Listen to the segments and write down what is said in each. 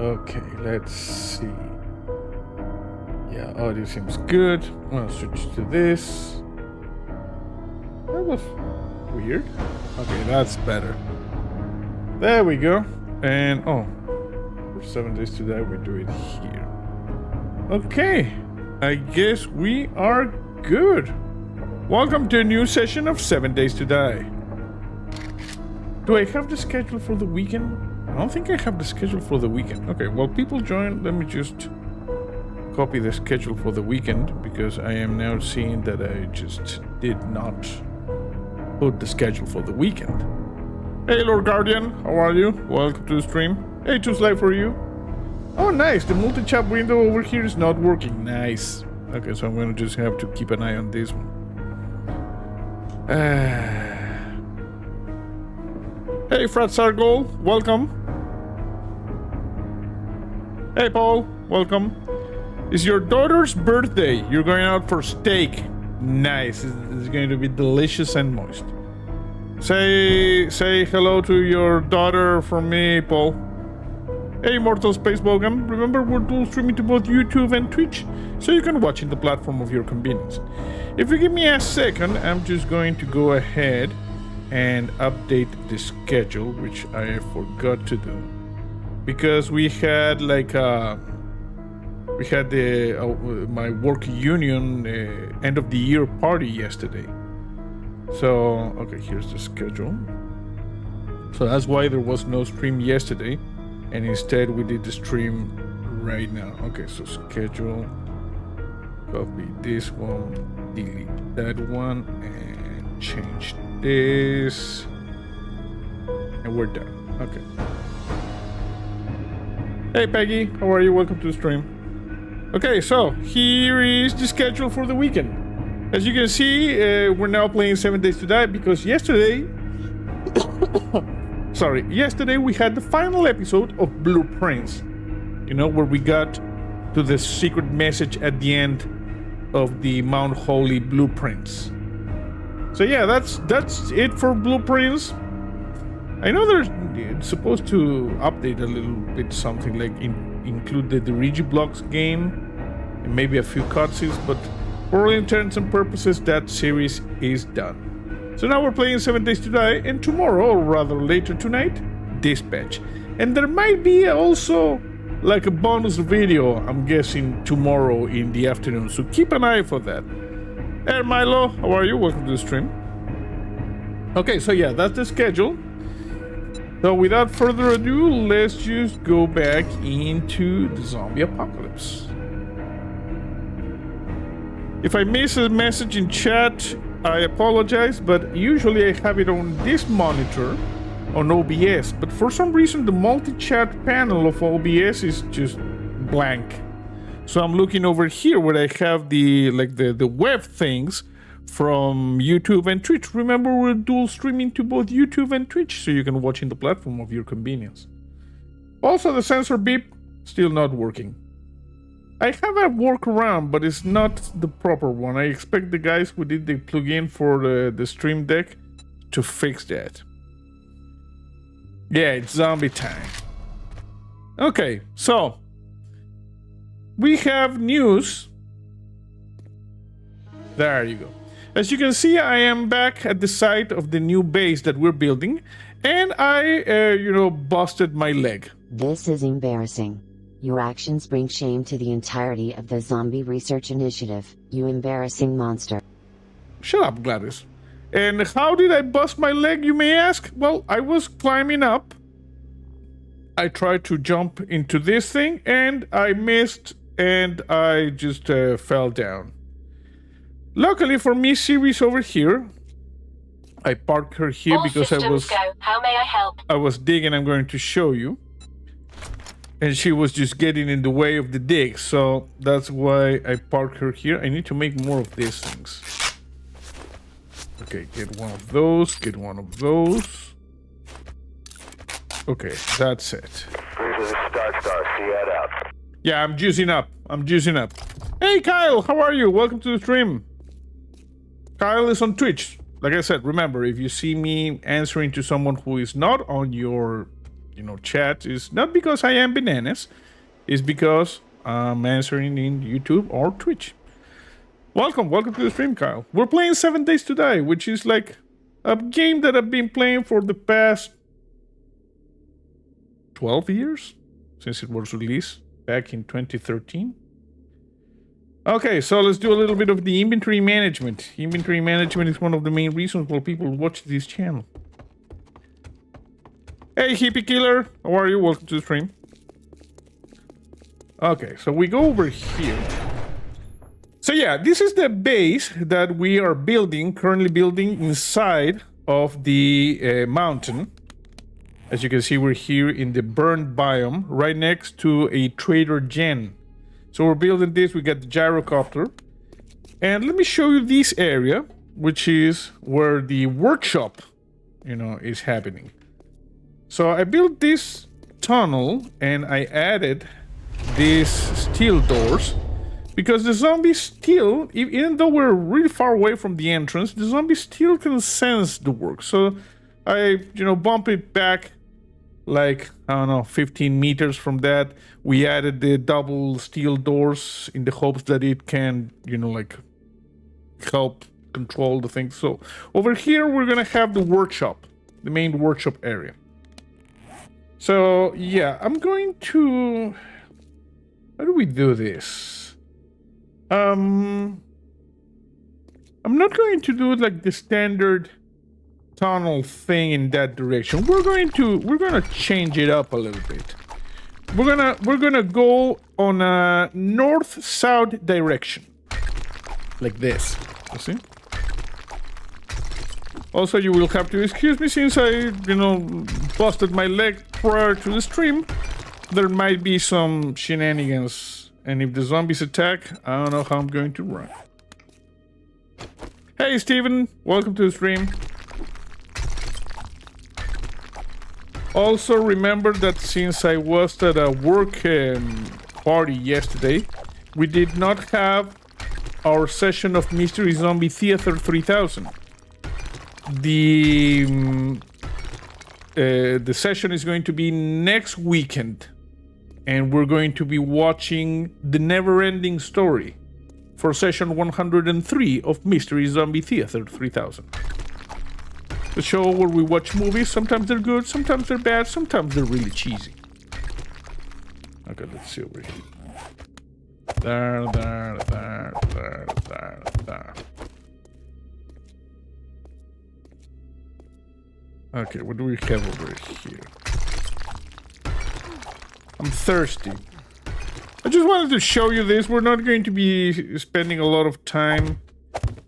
Okay, let's see. Yeah, audio seems good. I'm gonna switch to this. That was weird. Okay, that's better. There we go. And for 7 days to die, we do it here. Okay, I guess we are good. Welcome to a new session of 7 Days to Die. Do I have the schedule for the weekend? I don't think I have the schedule for the weekend. Okay, well, people join. Let me just copy the schedule for the weekend because I am now seeing that I just did not put the schedule for the weekend. Hey, Lord Guardian, how are you? Welcome to the stream. Hey, too late for you. Oh, nice. The multi-chat window over here is not working. Nice. Okay, so I'm gonna just have to keep an eye on this one. Hey, Frat Sargol, welcome. Hey, Paul, welcome. It's your daughter's birthday. You're going out for steak. Nice. It's going to be delicious and moist. Say hello to your daughter from me, Paul. Hey, Immortal Space Bogan. Remember, we're dual streaming to both YouTube and Twitch, so you can watch in the platform of your convenience. If you give me a second, I'm just going to go ahead and update the schedule, which I forgot to do, because we had like my work union end of the year party yesterday. So okay, here's the schedule. So that's why there was no stream yesterday, and instead we did the stream right now. Okay, so schedule, copy this one, delete that one, and change this, and we're done. Okay. Hey Peggy, how are you? Welcome to the stream. Okay, so here is the schedule for the weekend. As you can see, we're now playing 7 Days to Die because yesterday yesterday we had the final episode of Blueprints. You know, where we got to the secret message at the end of the Mount Holy Blueprints. So yeah, that's it for Blueprints. I know they're supposed to update a little bit something, like include the Regiblocks game and maybe a few cutscenes, but for all intents and purposes, that series is done. So now we're playing 7 Days to Die, and tomorrow, or rather later tonight, Dispatch. And there might be also like a bonus video, I'm guessing, tomorrow in the afternoon, so keep an eye for that. Hey Milo, how are you? Welcome to the stream. Okay, so yeah, that's the schedule. So without further ado, let's just go back into the zombie apocalypse. If I miss a message in chat, I apologize, but usually I have it on this monitor on OBS, but for some reason the multi-chat panel of OBS is just blank. So I'm looking over here where I have the web things from YouTube and Twitch. Remember, we're dual streaming to both YouTube and Twitch, so you can watch in the platform of your convenience. Also, the sensor beep still not working. I have a workaround, but it's not the proper one. I expect the guys who did the plugin for the Stream Deck to fix that. Yeah, it's zombie time. Okay, so we have news. There you go. As you can see, I am back at the site of the new base that we're building, and I, busted my leg. This is embarrassing. Your actions bring shame to the entirety of the Zombie Research Initiative, you embarrassing monster. Shut up, Gladys. And how did I bust my leg, you may ask? Well, I was climbing up. I tried to jump into this thing, and I missed, and I just fell down. Luckily for me, Siri's over here. I parked her here All because systems go. How may I help? I was digging. I'm going to show you. And she was just getting in the way of the dig, so that's why I parked her here. I need to make more of these things. Okay, get one of those, get one of those. Okay, that's it. Yeah, I'm juicing up. Hey Kyle, how are you? Welcome to the stream. Kyle is on Twitch. Like I said, remember, if you see me answering to someone who is not on your chat is not because I am bananas. It's because I'm answering in YouTube or Twitch. Welcome to the stream, Kyle. We're playing 7 Days to Die, which is like a game that I've been playing for the past 12 years since it was released back in 2013. Okay, so let's do a little bit of the inventory management. Inventory management is one of the main reasons why people watch this channel. Hey, Hippie Killer, how are you? Welcome to the stream. Okay, so we go over here. So yeah, this is the base that we are currently building inside of the mountain. As you can see, we're here in the burned biome, right next to a Trader Jen. So we're building this, we got the gyrocopter. And let me show you this area, which is where the workshop, is happening. So I built this tunnel and I added these steel doors because the zombies still, even though we're really far away from the entrance, the zombies still can sense the work. So I, bump it back like, 15 meters from that. We added the double steel doors in the hopes that it can, help control the thing. So over here, we're going to have the workshop, the main workshop area. So yeah, I'm going to... How do we do this? I'm not going to do like the standard tunnel thing in that direction. We're gonna change it up a little bit. We're gonna go on a north-south direction, like this. You see? Also, you will have to excuse me since I, busted my leg prior to the stream. There might be some shenanigans, and if the zombies attack, I don't know how I'm going to run. Hey, Steven, welcome to the stream. Also, remember that since I was at a work party yesterday, we did not have our session of Mystery Zombie Theater 3000. The session is going to be next weekend, and we're going to be watching The Never-Ending Story for session 103 of Mystery Zombie Theater 3000. The show where we watch movies. Sometimes they're good, sometimes they're bad, sometimes they're really cheesy. Okay, let's see over here. There. Okay, what do we have over here? I'm thirsty. I just wanted to show you this. We're not going to be spending a lot of time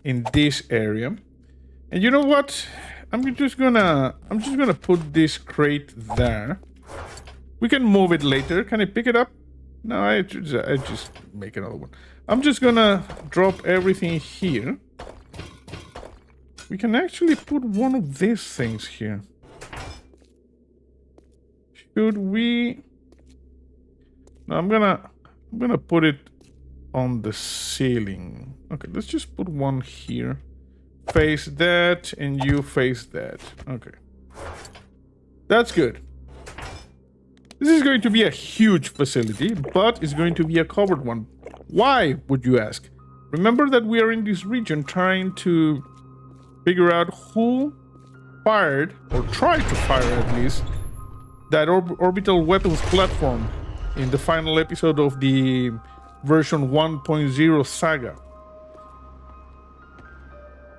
in this area. And you know what? I'm just gonna put this crate there. We can move it later. Can I pick it up? No, I just make another one. I'm just gonna drop everything here. We can actually put one of these things here. Should we? No, I'm gonna put it on the ceiling. Okay, let's just put one here. Face that, and you face that. Okay. That's good. This is going to be a huge facility, but it's going to be a covered one. Why, would you ask? Remember that we are in this region trying to figure out who fired, or tried to fire at least, that orbital weapons platform in the final episode of the version 1.0 saga.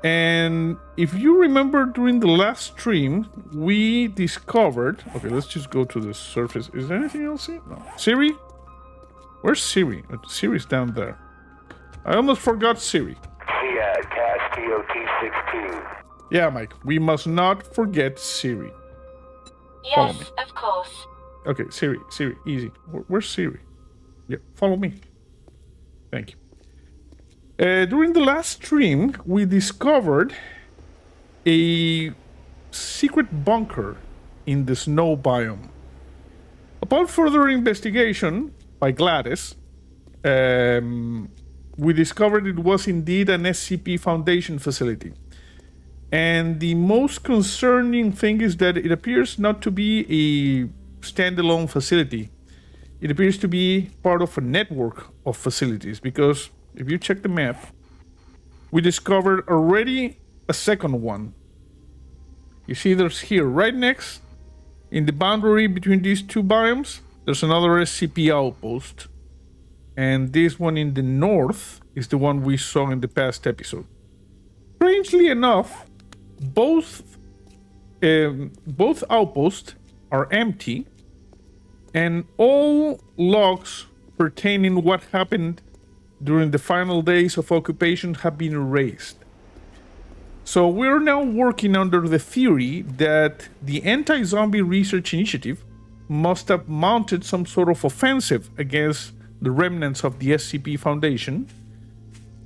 And if you remember during the last stream, we discovered... Okay, let's just go to the surface. Is there anything else here? No. Siri? Where's Siri? Siri's down there. I almost forgot Siri. Yeah, Cash TOT 16. Yeah, Mike, we must not forget Siri. Yes, of course. Okay, Siri, easy. Where's Siri? Yeah, follow me. Thank you. During the last stream, we discovered a secret bunker in the snow biome. Upon further investigation by Gladys, we discovered it was indeed an SCP Foundation facility. And the most concerning thing is that it appears not to be a standalone facility. It appears to be part of a network of facilities because if you check the map, we discovered already a second one. You see there's here, right next, in the boundary between these two biomes, there's another SCP outpost. And this one in the north is the one we saw in the past episode. Strangely enough, both outposts are empty, and all logs pertaining what happened during the final days of occupation have been erased. So we're now working under the theory that the Anti-Zombie Research Initiative must have mounted some sort of offensive against the remnants of the SCP Foundation,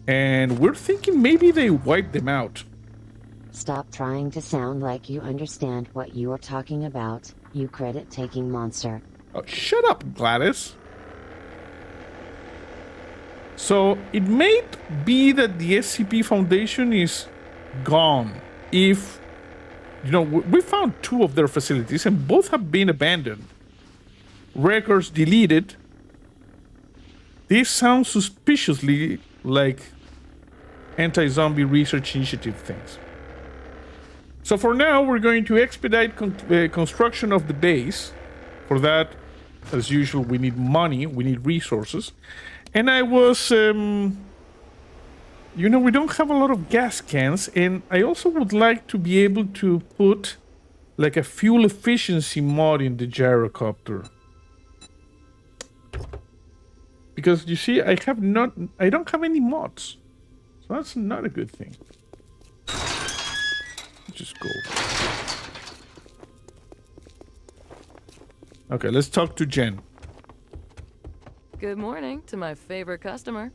and we're thinking maybe they wiped them out. Stop trying to sound like you understand what you are talking about, you credit-taking monster. Oh, shut up, Gladys. So it may be that the SCP Foundation is gone. If, you know, we found 2 of their facilities and both have been abandoned. Records deleted. This sounds suspiciously like Anti-Zombie Research Initiative things. So for now, we're going to expedite construction of the base. For that, as usual, we need money, we need resources. And I was, you know, we don't have a lot of gas cans, and I also would like to be able to put like a fuel efficiency mod in the gyrocopter. Because you see, I don't have any mods. So that's not a good thing. Just go. Okay, let's talk to Jen. Good morning to my favorite customer.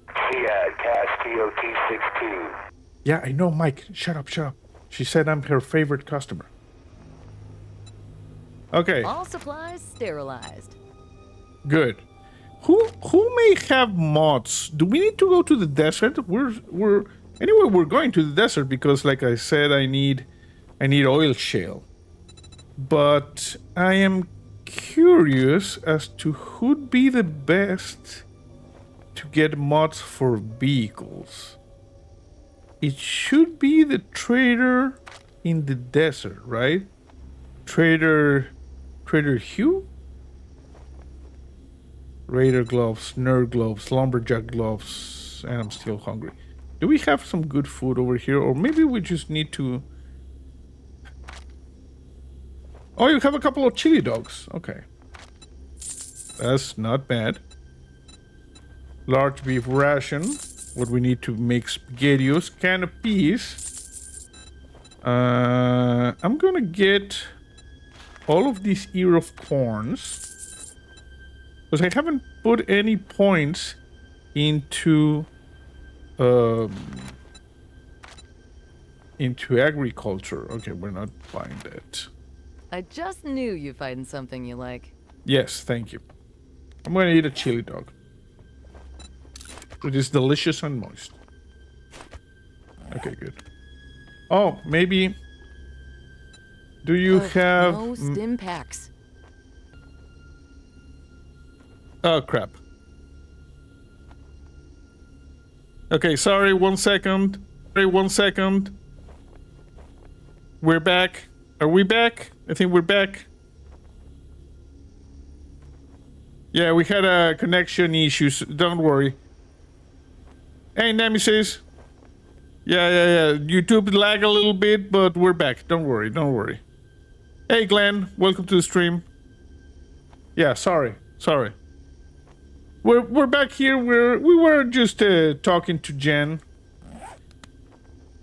Yeah, Cash TOT 16. Yeah, I know, Mike. Shut up, shut up. She said I'm her favorite customer. Okay. All supplies sterilized. Good. Who may have mods? Do we need to go to the desert? Anyway, we're going to the desert because, like I said, I need oil shale. But I am curious as to who'd be the best to get mods for vehicles. It should be the trader in the desert, right? Trader Hugh? Raider gloves, nerd gloves, lumberjack gloves, and I'm still hungry. Do we have some good food over here? Or maybe we just need to... Oh, you have a couple of chili dogs. Okay. That's not bad. Large beef ration. What we need to make spaghettios. Can of peas. I'm gonna get all of these ear of corns. Because I haven't put any points into agriculture. Okay, we're not buying that. I just knew you'd find something you like. Yes, thank you. I'm going to eat a chili dog. It is delicious and moist. Okay, good. Oh, maybe... Do you have... No stim packs. Oh, crap. Okay, sorry, 1 second. Sorry, 1 second. We're back. Are we back? I think we're back. Yeah, we had a connection issues. Don't worry. Hey, Nemesis. Yeah. YouTube lag a little bit, but we're back. Don't worry. Hey, Glenn. Welcome to the stream. Yeah, sorry. We're back here. We were just talking to Jen.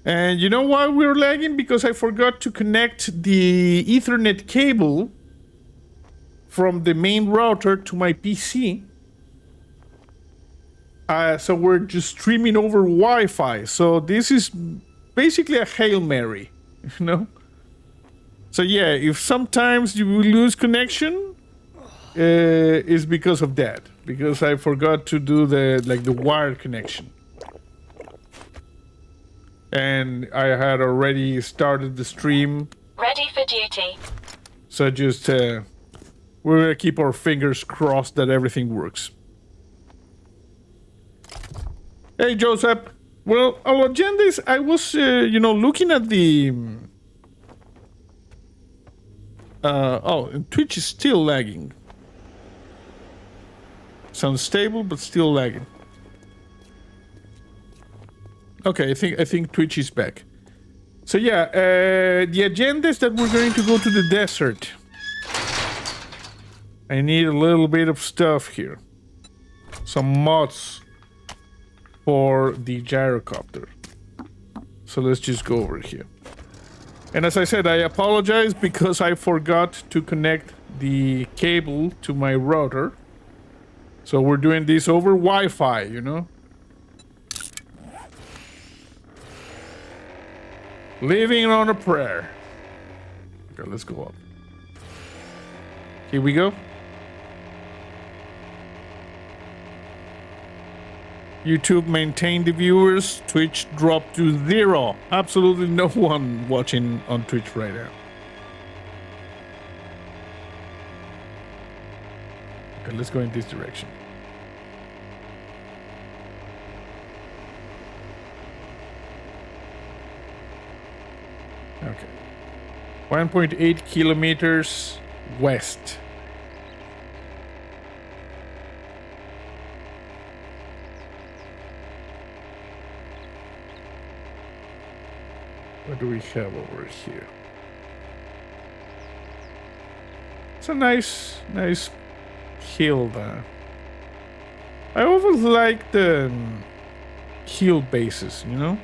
And you know why we're lagging? Because I forgot to connect the Ethernet cable from the main router to my PC. So we're just streaming over Wi-Fi. So this is basically a Hail Mary, you know? So yeah, if sometimes you will lose connection, it's because of that. Because I forgot to do the wired connection. And I had already started the stream. Ready for duty. So just we're gonna keep our fingers crossed that everything works. Hey, Joseph. Well, our agenda is I was, looking at the. Oh, Twitch is still lagging. Sounds stable, but still lagging. Okay, I think Twitch is back. So yeah, the agenda is that we're going to go to the desert. I need a little bit of stuff here. Some mods for the gyrocopter. So let's just go over here. And as I said, I apologize because I forgot to connect the cable to my router. So we're doing this over Wi-Fi, you know? Living on a prayer. Okay, let's go up. Here we go. YouTube maintained the viewers. Twitch dropped to 0. Absolutely no one watching on Twitch right now. Okay, let's go in this direction. Okay. 1.8 kilometers west. What do we have over here? It's a nice hill there. I always like the hill bases, you know?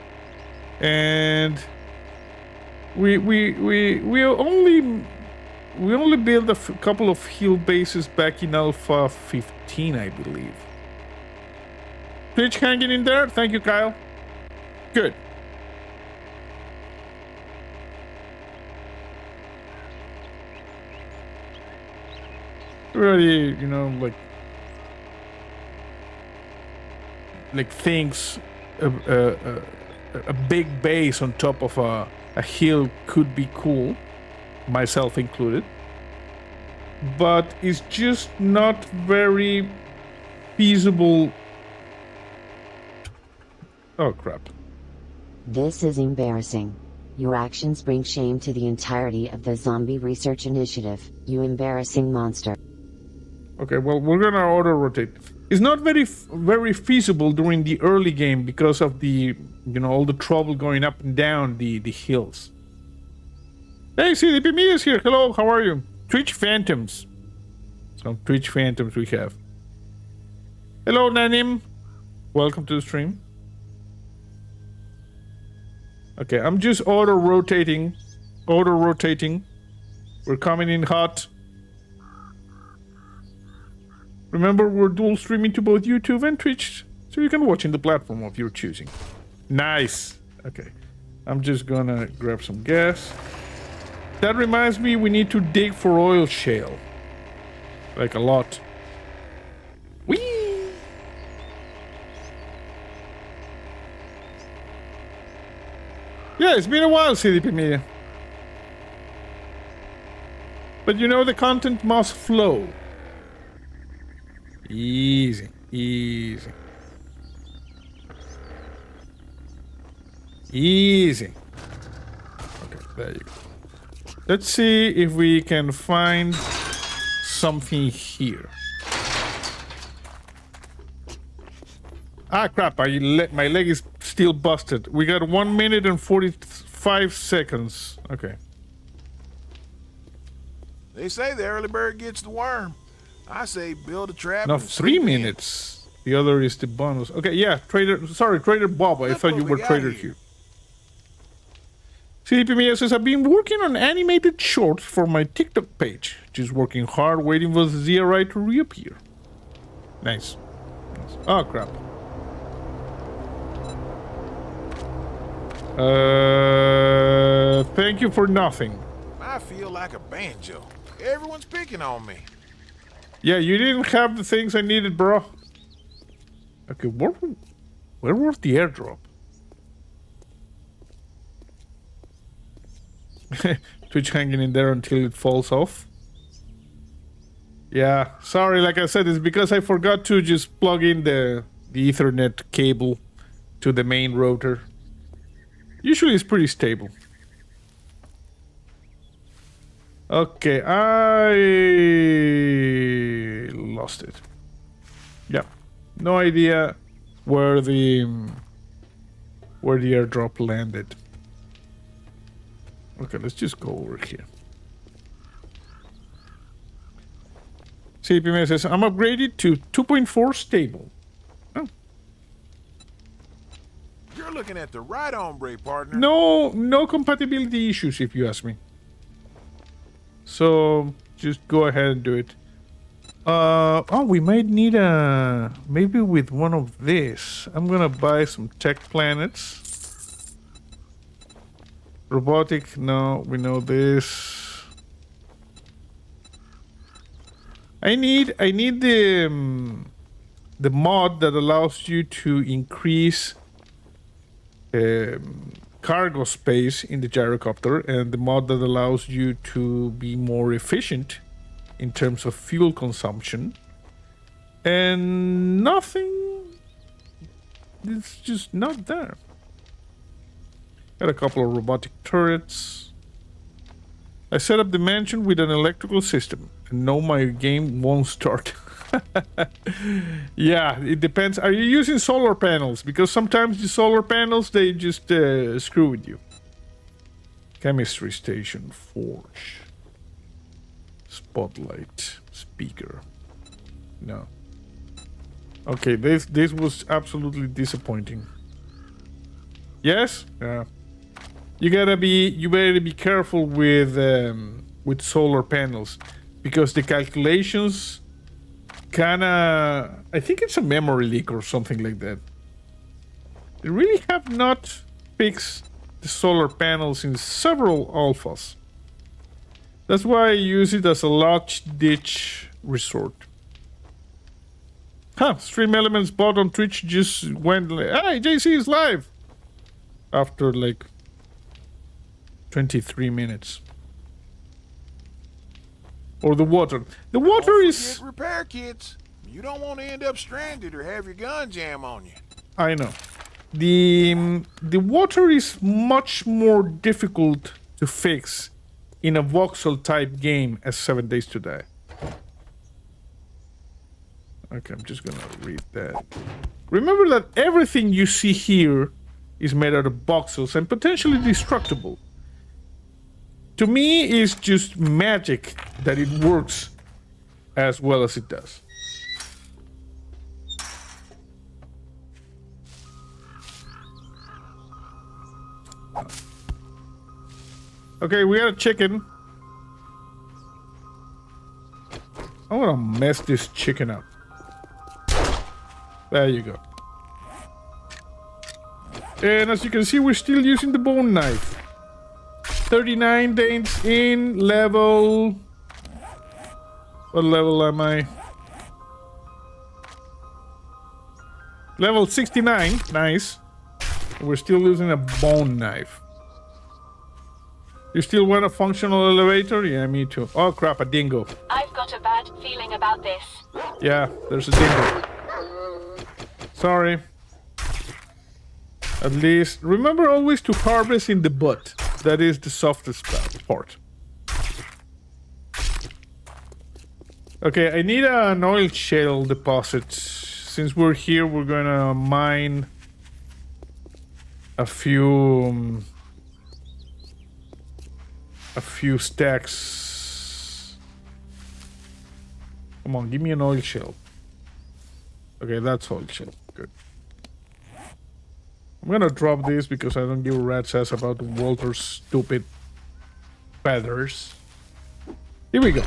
And we only built a couple of hill bases back in Alpha 15, I believe. Twitch hanging in there. Thank you, Kyle. Good. Really, you know, like things, a big base on top of a hill could be cool, myself included, but it's just not very feasible. Oh crap. This is embarrassing. Your actions bring shame to the entirety of the Zombie Research Initiative, you embarrassing monster. Okay, well, we're gonna auto-rotate. It's not very feasible during the early game because of the, all the trouble going up and down the hills. Hey, CDP Me is here. Hello, how are you? Twitch Phantoms. Some Twitch Phantoms we have. Hello, Nanim. Welcome to the stream. Okay, I'm just auto-rotating. We're coming in hot. Remember, we're dual streaming to both YouTube and Twitch, so you can watch in the platform of your choosing. Nice. Okay. I'm just gonna grab some gas. That reminds me, we need to dig for oil shale. Like a lot. Whee! Yeah, it's been a while, CDP Media. But you know, the content must flow. Easy. Okay, there you go. Let's see if we can find something here. Ah, crap, my leg is still busted. We got 1 minute and 45 seconds. Okay. They say the early bird gets the worm. I say build a trap. No, 3 minutes. The other is the bonus. Okay, yeah, Trader Bob. I thought you were Trader Hugh. CDPMS says, I've been working on animated shorts for my TikTok page. Just working hard, waiting for the ZRI to reappear. Nice. Oh, crap. Thank you for nothing. I feel like a banjo. Everyone's picking on me. Yeah, you didn't have the things I needed, bro. Okay, where was the airdrop? Twitch hanging in there until it falls off. Yeah, sorry, like I said, it's because I forgot to just plug in the Ethernet cable to the main router. Usually it's pretty stable. Okay, I lost it. Yeah, no idea where the airdrop landed. Okay, let's just go over here. CPM says I'm upgraded to 2.4 stable. Oh. You're looking at the right hombre, partner. No compatibility issues, if you ask me. So just go ahead and do it. Oh, we might need maybe with one of this. I'm gonna buy some tech planets. Robotic, no, we know this. I need the mod that allows you to increase cargo space in the gyrocopter, and the mod that allows you to be more efficient in terms of fuel consumption. And nothing, it's just not there. Got a couple of robotic turrets. I set up the mansion with an electrical system, and no, my game won't start. Yeah, it depends. Are you using solar panels? Because sometimes the solar panels, they just screw with you. Chemistry station, forge, spotlight, speaker. No. Okay, this was absolutely disappointing. Yes? Yeah. You better be careful with solar panels, because the calculations kinda, I think it's a memory leak or something like that. They really have not fixed the solar panels in several alphas. That's why I use it as a lodge ditch resort. Stream Elements bot on Twitch just went like, hey, JC is live! After like 23 minutes. Or the water. The water is... repair kits. You don't want to end up stranded or have your gun jam on you. I know. The water is much more difficult to fix in a voxel type game as 7 Days to Die. Okay, I'm just gonna read that. Remember that everything you see here is made out of voxels and potentially destructible. To me, it's just magic that it works as well as it does. Okay, we got a chicken. I'm gonna mess this chicken up. There you go. And as you can see, we're still using the bone knife. 39 days in, level... What level am I? Level 69. Nice. We're still using a bone knife. You still want a functional elevator? Yeah, me too. Oh crap, a dingo. I've got a bad feeling about this. Yeah, there's a dingo. Sorry. At least, remember always to harvest in the butt. That is the softest part. Okay, I need an oil shale deposit. Since we're here, we're gonna mine a few stacks. Come on, give me an oil shale. Okay, that's oil shale. Good. I'm gonna drop this because I don't give a rat's ass about Walter's stupid feathers. Here we go.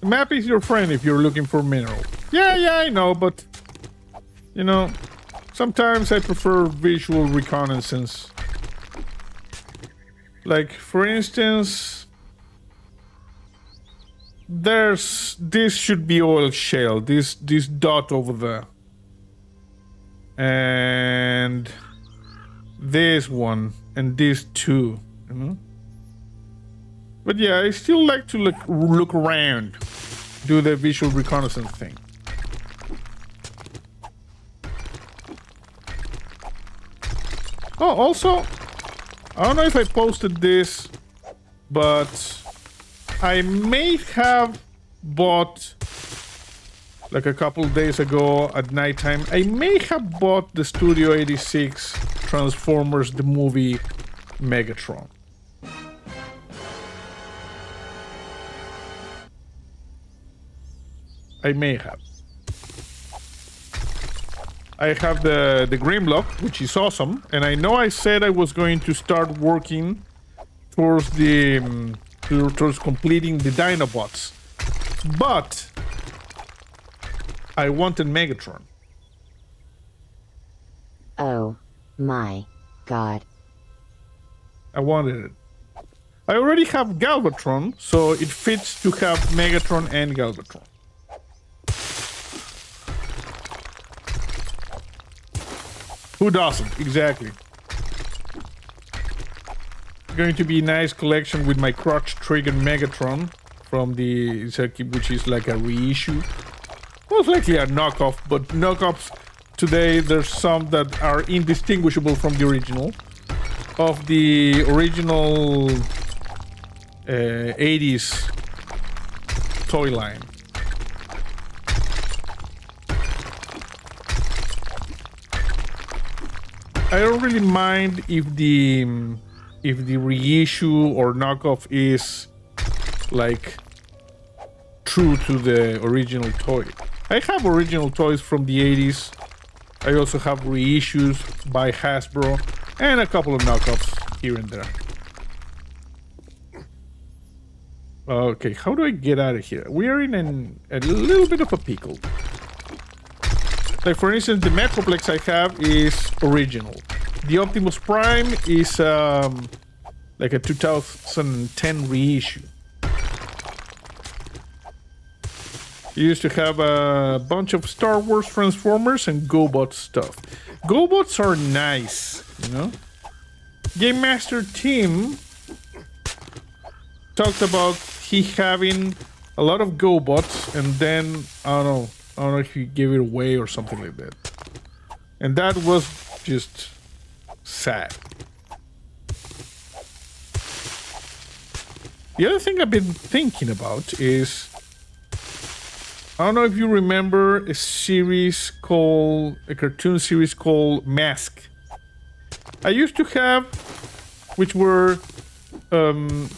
The map is your friend if you're looking for mineral. Yeah, I know, but you know, sometimes I prefer visual reconnaissance. Like, for instance, this should be oil shale. This dot over there. And this one and this two, you know. But yeah, I still like to look around, do the visual reconnaissance thing. Oh, also, I don't know if I posted this, but I may have bought, like a couple days ago at nighttime, I may have bought the Studio 86 Transformers the movie Megatron. I may have. I have the Grimlock, which is awesome, and I know I said I was going to start working towards towards completing the Dinobots, but I wanted Megatron. Oh my god. I wanted it. I already have Galvatron, so it fits to have Megatron and Galvatron. Who doesn't? Exactly. Going to be a nice collection with my crotch trigger Megatron from the which is like a reissue. Most likely a knockoff, but knockoffs today there's some that are indistinguishable from the original. Of the original 80s toy line. I don't really mind if the reissue or knockoff is like true to the original toy. I have original toys from the 80s. I also have reissues by Hasbro and a couple of knockoffs here and there. Okay, how do I get out of here? We are in a little bit of a pickle. Like, for instance, the Metroplex I have is original. The Optimus Prime is like a 2010 reissue. You used to have a bunch of Star Wars Transformers and GoBot stuff. GoBots are nice, you know? Game Master Tim talked about he having a lot of GoBots, and then I don't know if he gave it away or something like that. And that was just sad. The other thing I've been thinking about is, I don't know if you remember a cartoon series called Mask. I used to have, which were, you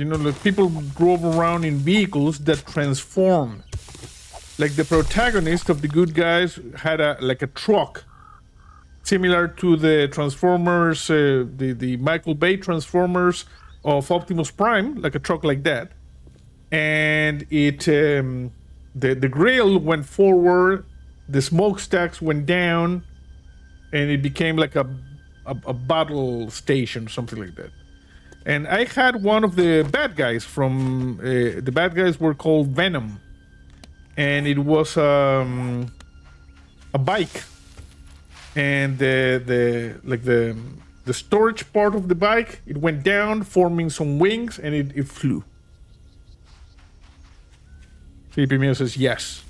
know, like people drove around in vehicles that transformed. Like the protagonist of the good guys had a truck, similar to the Transformers, the Michael Bay Transformers of Optimus Prime, like a truck like that. And it, the grill went forward, the smokestacks went down, and it became like a battle station, something like that. And I had one of the bad guys from the bad guys were called Venom, and it was a bike, and the storage part of the bike, it went down, forming some wings, and it flew. Felipe Mio says yes.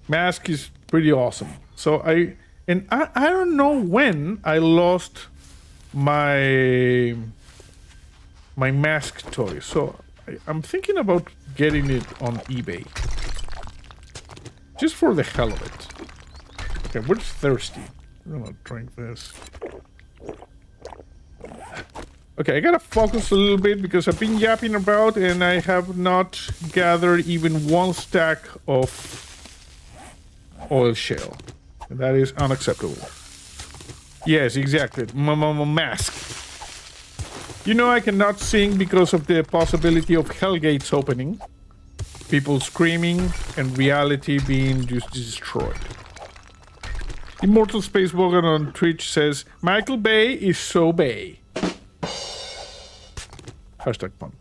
Mask is pretty awesome. So I don't know when I lost my Mask toy, so I'm thinking about getting it on eBay, just for the hell of it. Okay, we're thirsty. I'm gonna drink this. Okay, I gotta focus a little bit because I've been yapping about and I have not gathered even one stack of oil shale. And that is unacceptable. Yes, exactly. Mask. You know I cannot sing because of the possibility of Hellgates opening. People screaming and reality being just destroyed. Immortal Space Wogan on Twitch says, Michael Bay is so Bay. Hashtag fun.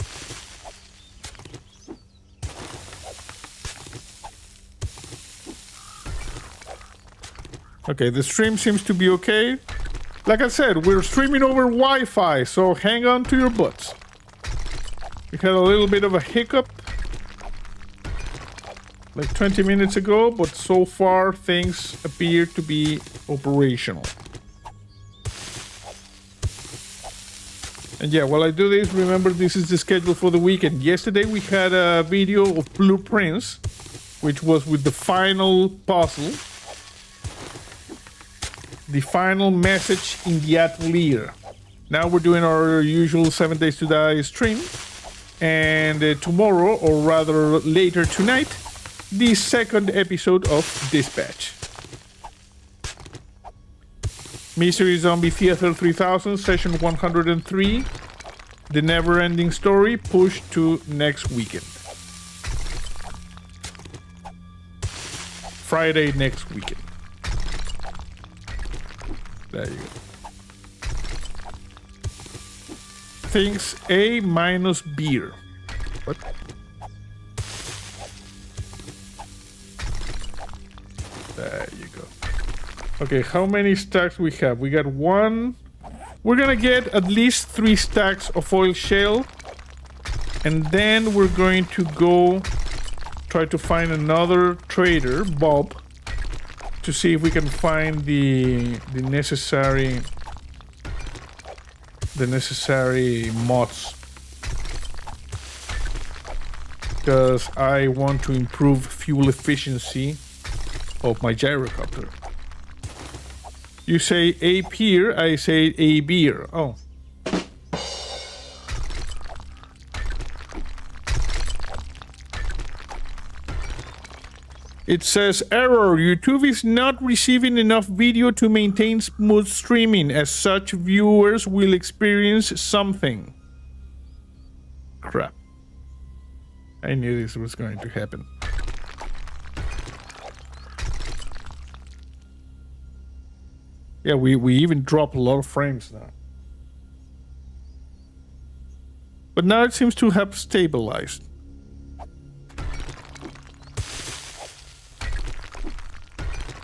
Okay, the stream seems to be okay. Like I said, we're streaming over Wi-Fi, so hang on to your butts. We had a little bit of a hiccup like 20 minutes ago, but so far things appear to be operational. And yeah, while I do this, remember this is the schedule for the weekend. Yesterday we had a video of Blueprints, which was with the final puzzle. The final message in the atelier. Now we're doing our usual 7 Days to Die stream. And tomorrow, or rather later tonight, the second episode of Dispatch. Mystery Zombie Theater 3000, session 103. The never-ending story pushed to next weekend. Friday next weekend. There you go. Things A minus beer. What? There you go. Okay, how many stacks we have? We got one. We're gonna get at least 3 stacks of oil shale. And then we're going to go try to find another trader, Bob, to see if we can find the necessary mods, because I want to improve fuel efficiency of my gyrocopter. You say a peer, I say a beer. Oh. It says, error, YouTube is not receiving enough video to maintain smooth streaming. As such, viewers will experience something. Crap. I knew this was going to happen. Yeah, we even drop a lot of frames now. But now it seems to have stabilized.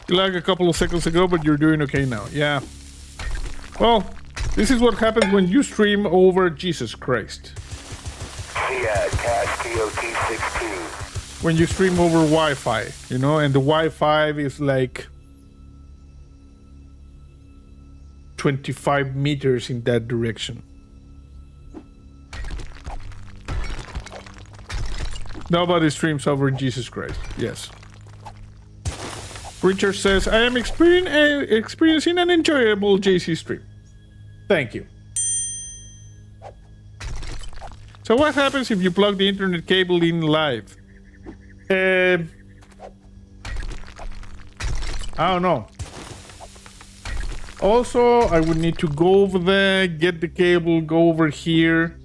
You lagged a couple of seconds ago, but you're doing okay now. Yeah. Well, this is what happens when you stream over Jesus Christ. When you stream over Wi-Fi, you know, and the Wi-Fi is like 25 meters in that direction. Nobody streams over Jesus Christ. Yes. Richard says, I am experiencing an enjoyable JC stream. Thank you. So what happens if you plug the internet cable in live? I don't know. Also, I would need to go over there, get the cable, go over here.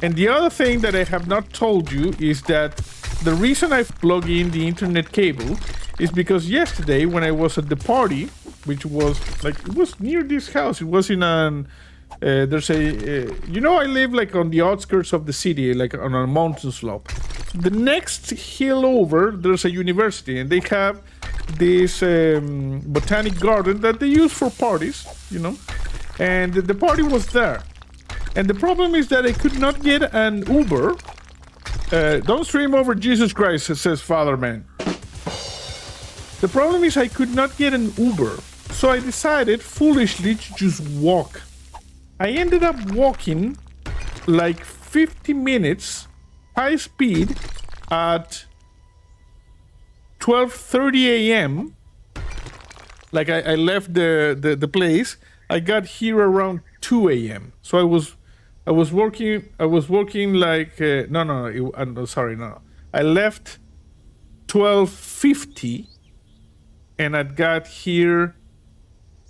And the other thing that I have not told you is that the reason I plug in the internet cable is because yesterday when I was at the party, which was like, it was near this house, it was in an, there's a, you know, I live like on the outskirts of the city, like on a mountain slope. The next hill over, there's a university, and they have this botanic garden that they use for parties, you know, and the party was there. And the problem is that I could not get an Uber. Don't stream over Jesus Christ, says Father Man. The problem is I could not get an Uber, so I decided foolishly to just walk. I ended up walking like 50 minutes, high speed, at 12:30 a.m. Like I left the place. I got here around 2 a.m. So I was working like no. I left 12:50. And I got here,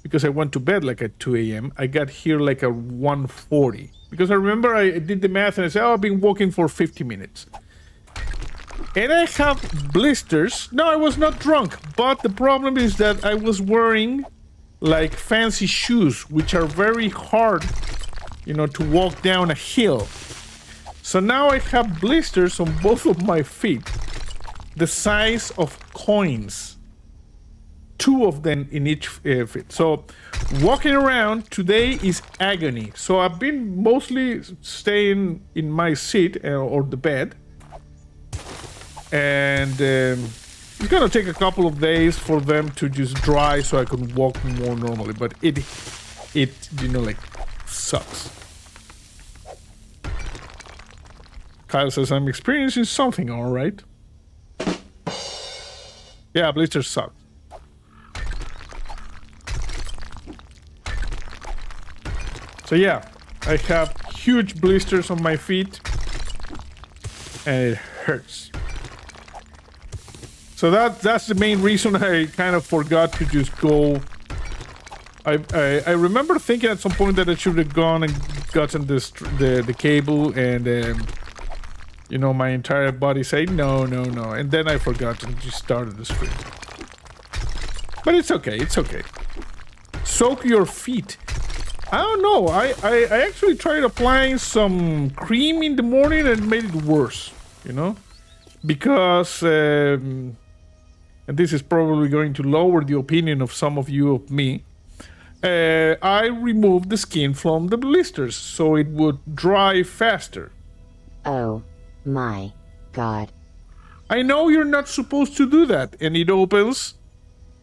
because I went to bed like at 2 a.m., I got here like at 1:40. Because I remember I did the math and I said, oh, I've been walking for 50 minutes. And I have blisters. No, I was not drunk. But the problem is that I was wearing like fancy shoes, which are very hard, you know, to walk down a hill. So now I have blisters on both of my feet, the size of coins. 2 of them in each feet. So walking around today is agony. So I've been mostly staying in my seat or the bed. And it's gonna take a couple of days for them to just dry so I can walk more normally. But it you know, like, sucks. Kyle says, I'm experiencing something, all right. Yeah, blisters suck. So yeah, I have huge blisters on my feet and it hurts. So that's the main reason I kind of forgot to just go. I remember thinking at some point that I should have gone and gotten the cable and you know, my entire body say no, and then I forgot and just started the stream. But it's okay, it's okay. Soak your feet. I don't know. I actually tried applying some cream in the morning and it made it worse, you know, because and this is probably going to lower the opinion of some of you of me. I removed the skin from the blisters so it would dry faster. Oh my god. I know you're not supposed to do that, and it opens.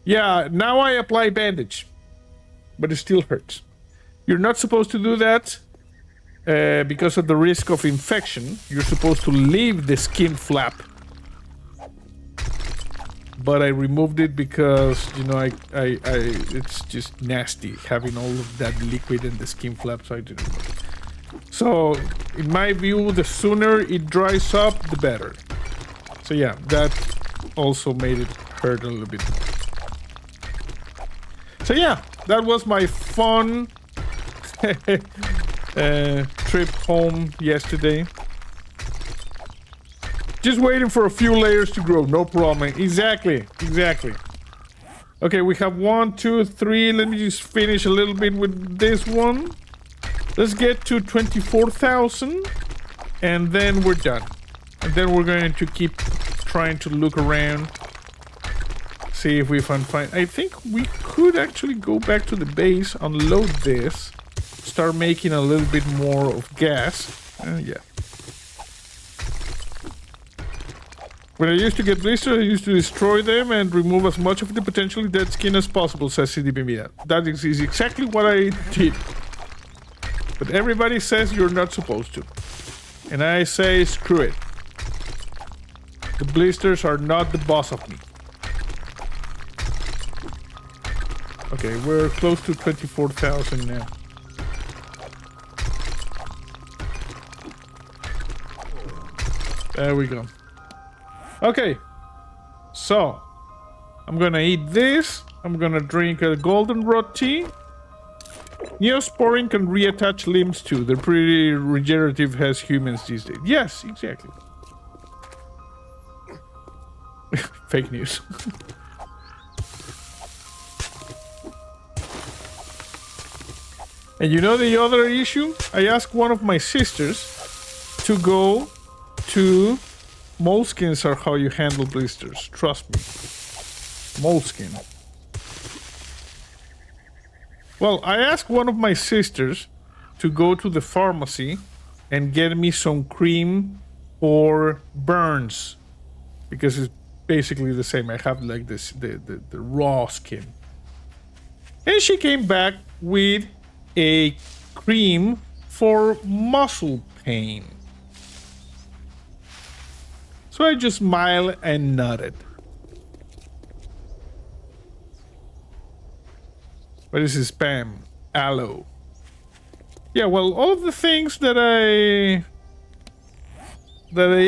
Yeah, now I apply bandage, but it still hurts. You're not supposed to do that because of the risk of infection. You're supposed to leave the skin flap. But I removed it because, you know, I it's just nasty having all of that liquid in the skin flap, so I didn't remove it. So, in my view, the sooner it dries up, the better. So yeah, that also made it hurt a little bit more. So yeah, that was my fun trip home yesterday. Just waiting for a few layers to grow, no problem. Exactly. Okay, we have 1, 2, 3. Let me just finish a little bit with this one. Let's get to 24,000 and then we're done. And then we're going to keep trying to look around, see if we can find. I think we could actually go back to the base, unload this, start making a little bit more of gas. Yeah. When I used to get blisters, I used to destroy them and remove as much of the potentially dead skin as possible, says CDB. That is exactly what I did. But everybody says you're not supposed to. And I say, screw it. The blisters are not the boss of me. Okay, we're close to 24,000 now. There we go. Okay, so I'm gonna eat this. I'm gonna drink a goldenrod tea. Neosporin can reattach limbs too. They're pretty regenerative as humans these days. Yes, exactly. Fake news. And you know the other issue? I asked one of my sisters to go to... Moleskins are how you handle blisters. Trust me. Moleskin. Well, I asked one of my sisters to go to the pharmacy and get me some cream for burns. Because it's basically the same. I have like this, the raw skin. And she came back with a cream for muscle pain. So I just smiled and nodded. What is this spam? Aloe. Yeah, well, all of the things that I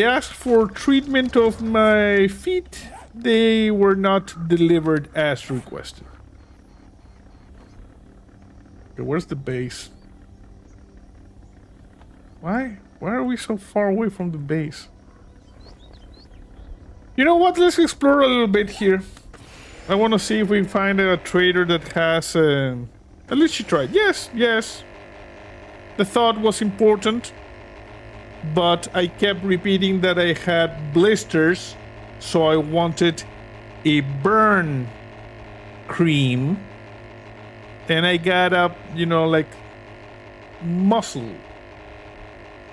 asked for treatment of my feet, they were not delivered as requested. Okay, where's the base? Why are we so far away from the base? You know what? Let's explore a little bit here. I want to see if we find a trader that has... at least she tried. Yes. The thought was important. But I kept repeating that I had blisters. So I wanted a burn cream. And I got a, you know, like muscle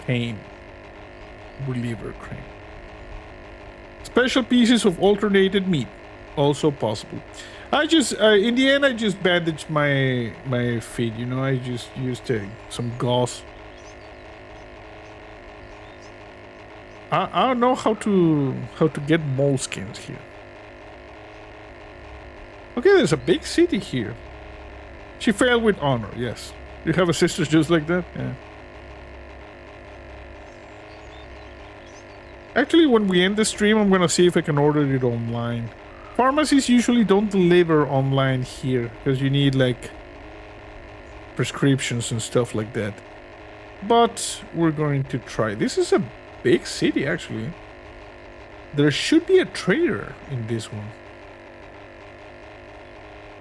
pain reliever cream. Special pieces of alternated meat, also possible. I just, in the end, I just bandaged my feet. You know, I just used some gauze. I don't know how to get moleskins here. Okay, there's a big city here. She failed with honor. Yes, you have a sister just like that. Yeah. Actually, when we end the stream, I'm gonna see if I can order it online. Pharmacies usually don't deliver online here because you need like prescriptions and stuff like that. But we're going to try. This is a big city, actually. There should be a trader in this one.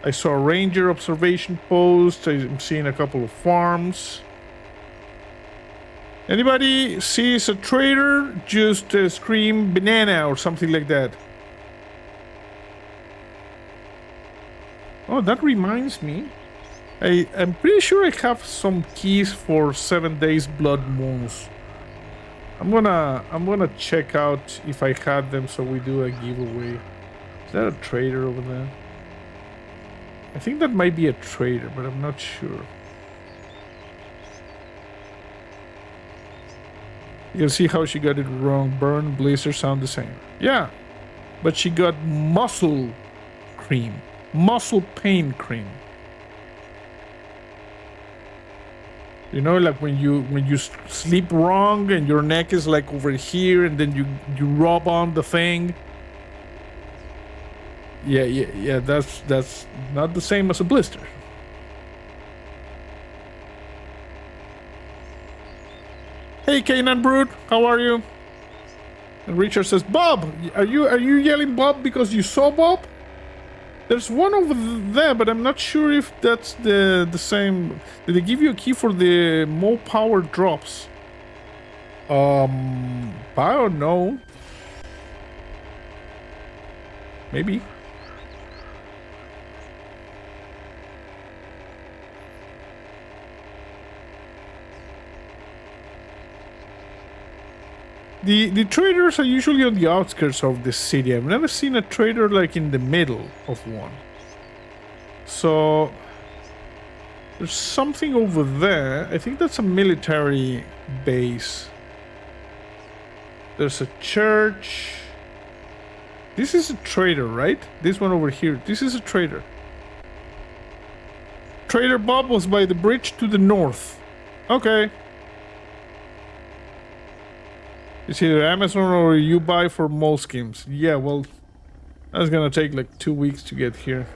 I saw a ranger observation post. I'm seeing a couple of farms. Anybody sees a trader, just scream banana or something like that. Oh, that reminds me. I'm pretty sure I have some keys for 7 days blood moons. I'm gonna check out if I had them so we do a giveaway. Is that a trader over there? I think that might be a trader, but I'm not sure. You can see how she got it wrong. Burn, blister sound the same. Yeah, but she got muscle cream. Muscle pain cream. You know, like when you sleep wrong and your neck is like over here, and then you rub on the thing. Yeah. That's not the same as a blister. Hey, Kanan Brood, how are you? And Richard says, Bob, are you yelling Bob because you saw Bob? There's one over there, but I'm not sure if that's the same. Did they give you a key for the more power drops? I don't know. Maybe. The traders are usually on the outskirts of the city. I've never seen a trader like in the middle of one. So there's something over there. I think that's a military base. There's a church. This is a trader, right? This one over here. This is a trader. Trader Bob was by the bridge to the north. Okay. It's either Amazon or you buy for moleskins. Yeah, well, that's gonna take like 2 weeks to get here.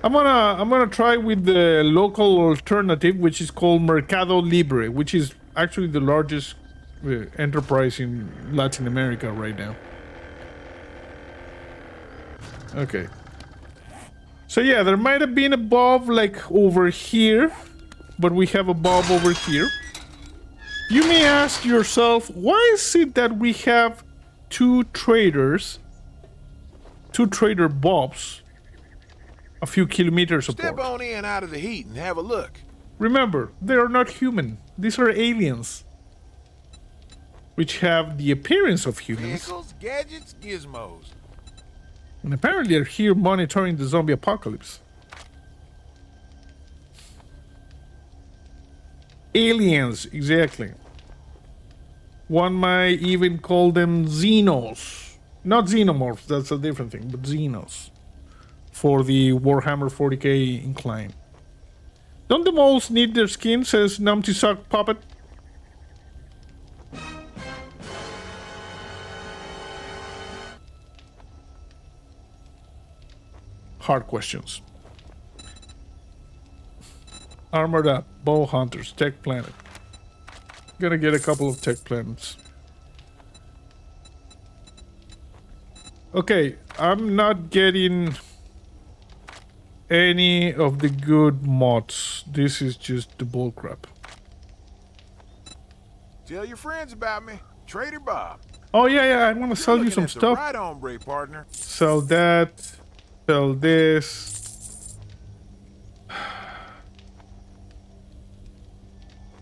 I'm gonna try with the local alternative, which is called Mercado Libre, which is actually the largest enterprise in Latin America right now. Okay. So yeah, there might have been a Bob like over here, but we have a Bob over here. You may ask yourself, why is it that we have two trader Bobs a few kilometers apart? Step on in out of the heat and have a look. Remember, they are not human. These are aliens, which have the appearance of humans. Vehicles, gadgets, gizmos. And apparently are here monitoring the zombie apocalypse. Aliens, exactly. One might even call them Xenos. Not Xenomorphs, that's a different thing, but Xenos. For the Warhammer 40k incline. Don't the moles need their skin, says Numpty Sock Puppet? Hard questions. Armored up, bow hunters, tech planet. Gonna get a couple of tech planets. Okay, I'm not getting any of the good mods. This is just the bullcrap. Tell your friends about me, Trader Bob. Oh yeah, I want to sell you Looking some at the stuff. right hombre, partner. Sell that. Sell this.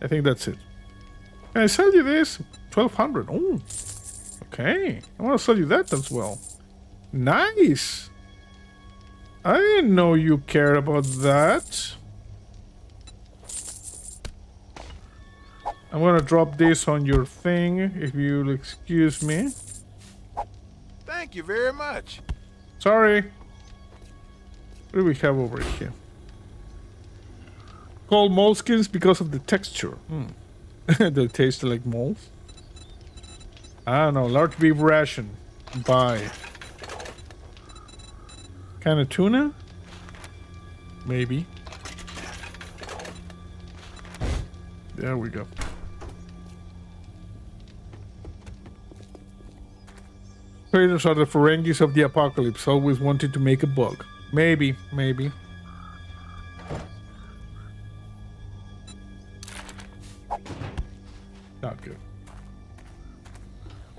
I think that's it. Can I sell you this? 1200. Oh, okay. I want to sell you that as well. Nice. I didn't know you cared about that. I'm gonna drop this on your thing, if you'll excuse me. Thank you very much. Sorry. What do we have over here? Called moleskins because of the texture. They taste like moles. I don't know. Large beef ration. Buy. Can of tuna? Maybe. There we go. Traders are the Ferengis of the apocalypse, always wanted to make a buck. Maybe, maybe. Not good.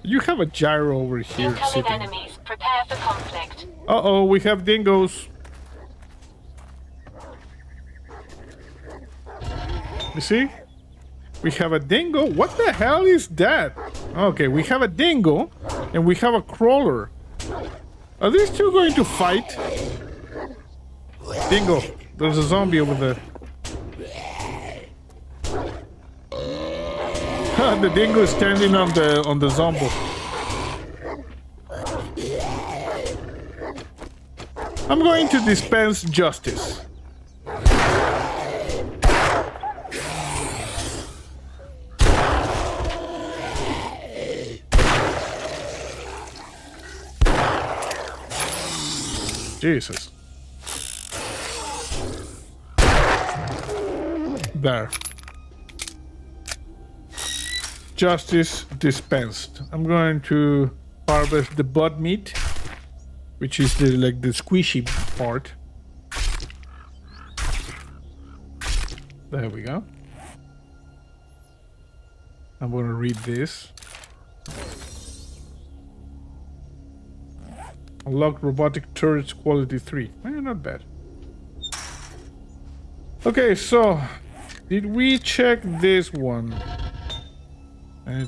You have a gyro over here Incoming sitting. enemies. Prepare for conflict. Uh-oh, we have dingoes. You see? We have a dingo. What the hell is that? Okay, we have a dingo and we have a crawler. Are these two going to fight? Dingo, there's a zombie over there. The dingo is standing on the zombie. I'm going to dispense justice. Jesus. There. Justice dispensed. I'm going to harvest the butt meat, which is the the squishy part. There we go. I'm going to read this. Unlocked robotic turrets quality 3. Not bad. Okay, so did we check this one? I'm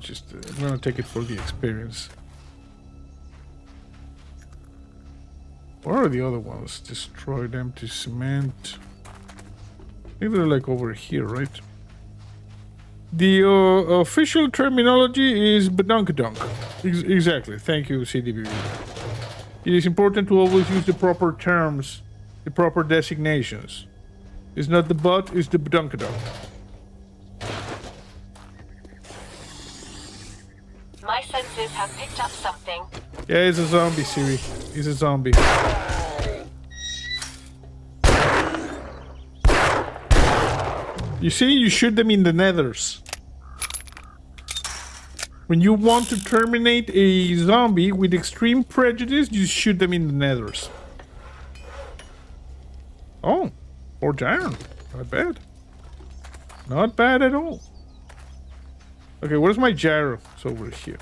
gonna take it for the experience. Where are the other ones? Destroy them to cement. I think they're like over here, right? The official terminology is badunkadunk. Exactly. Thank you, CDB. It is important to always use the proper terms, the proper designations. It's not the butt, it's the badunkadunk. My senses have picked up something. Yeah, it's a zombie, Siri. He's a zombie. You see, you shoot them in the nethers. When you want to terminate a zombie with extreme prejudice, you shoot them in the nethers. Oh, forged iron. Not bad. Not bad at all. Okay, where's my gyro? It's over here.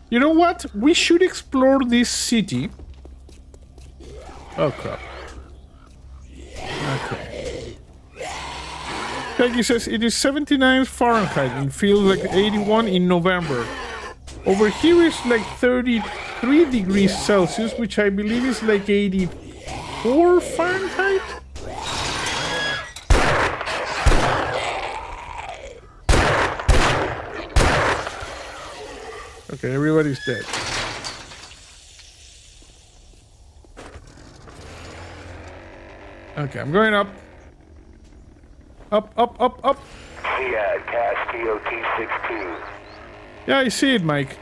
You know what? We should explore this city. Oh, crap. Okay. Peggy says it is 79 Fahrenheit and feels like 81 in November. Over here is like 33 degrees Celsius, which I believe is like 84 Fahrenheit. Okay, everybody's dead. Okay, I'm going up. Up, up, up, up. Fiat Castillo T62. Yeah, I see it, Mike.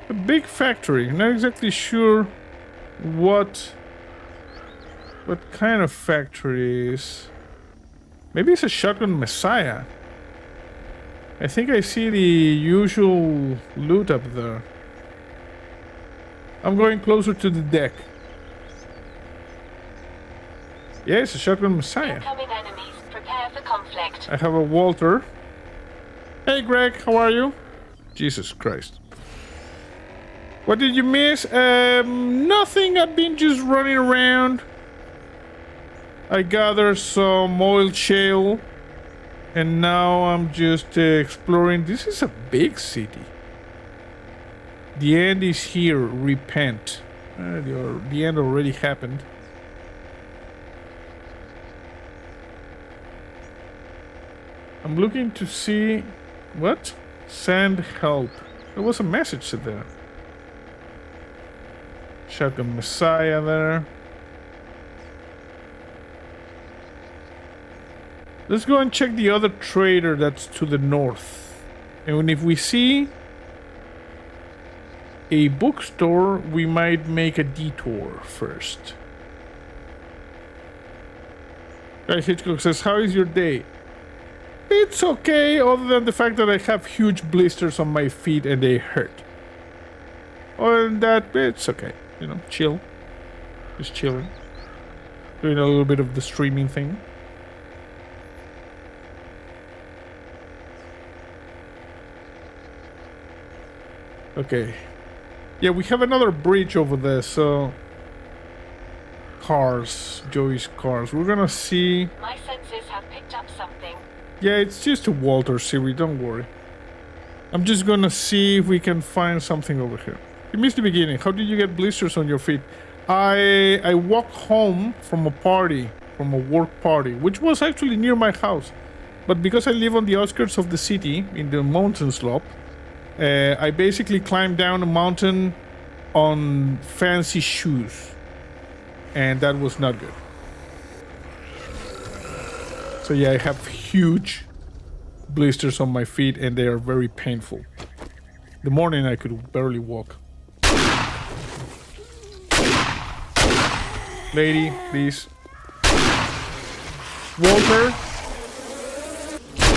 A big factory. I'm not exactly sure what kind of factory it is. Maybe it's a shotgun messiah. I think I see the usual loot up there. I'm going closer to the deck. Yeah, it's a shotgun messiah. Incoming enemies. Prepare for conflict. I have a Walter. Hey Greg, how are you? Jesus Christ. What did you miss? Nothing. I've been just running around. I gathered some oil shale. And now I'm just exploring. This is a big city. The end is here. Repent. The end already happened. I'm looking to see... What? Send help. There was a message there. Shotgun Messiah there. Let's go and check the other trader that's to the north. And if we see a bookstore, we might make a detour first. Guy Hitchcock says, how is your day? It's okay, other than the fact that I have huge blisters on my feet and they hurt. Other than that, it's okay. You know, chill. Just chilling. Doing a little bit of the streaming thing. Okay. Yeah, we have another bridge over there, so... Cars. Joey's cars. We're gonna see... My senses have picked up something. Yeah, it's just a Walter Siri, don't worry. I'm just gonna see if we can find something over here. You missed the beginning. How did you get blisters on your feet? I walked home from a party, from a work party, which was actually near my house. But because I live on the outskirts of the city, in the mountain slope, I basically climbed down a mountain on fancy shoes. And that was not good. So yeah, I have huge blisters on my feet and they are very painful. The morning I could barely walk. Lady, please. Walter.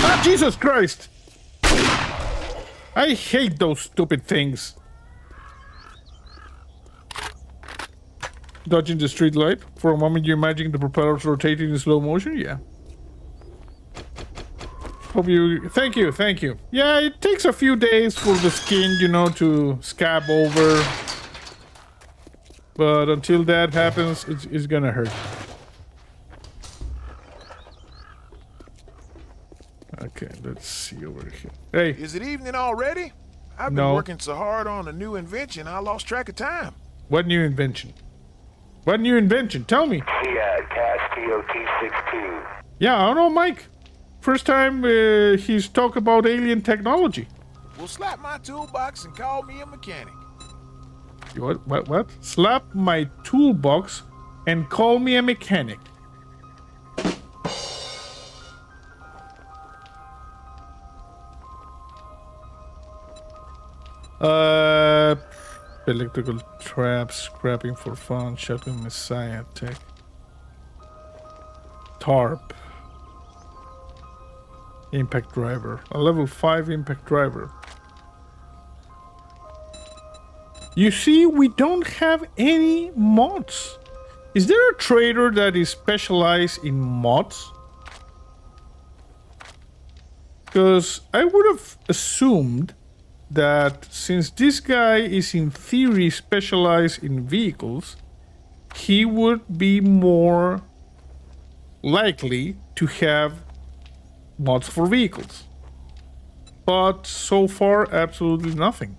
Ah, Jesus Christ! I hate those stupid things. Dodging the street light. For a moment you imagine the propellers rotating in slow motion? Yeah. Hope you... Thank you, thank you. Yeah, it takes a few days for the skin, you know, to scab over. But until that happens, it's gonna hurt. Okay, let's see over here. Hey. Is it evening already? I've been working so hard on a new invention, I lost track of time. What new invention? What new invention? Tell me. Castillo T62. Yeah, I don't know, Mike. First time he's talked about alien technology. Well, slap my toolbox and call me a mechanic. What? Slap my toolbox and call me a mechanic. Electrical traps, scrapping for fun, shotgun Messiah tech. Tarp. Impact driver. A level 5 impact driver. You see, we don't have any mods. Is there a trader that is specialized in mods? Because I would have assumed that since this guy is in theory specialized in vehicles, he would be more likely to have mods for vehicles. But so far, absolutely nothing.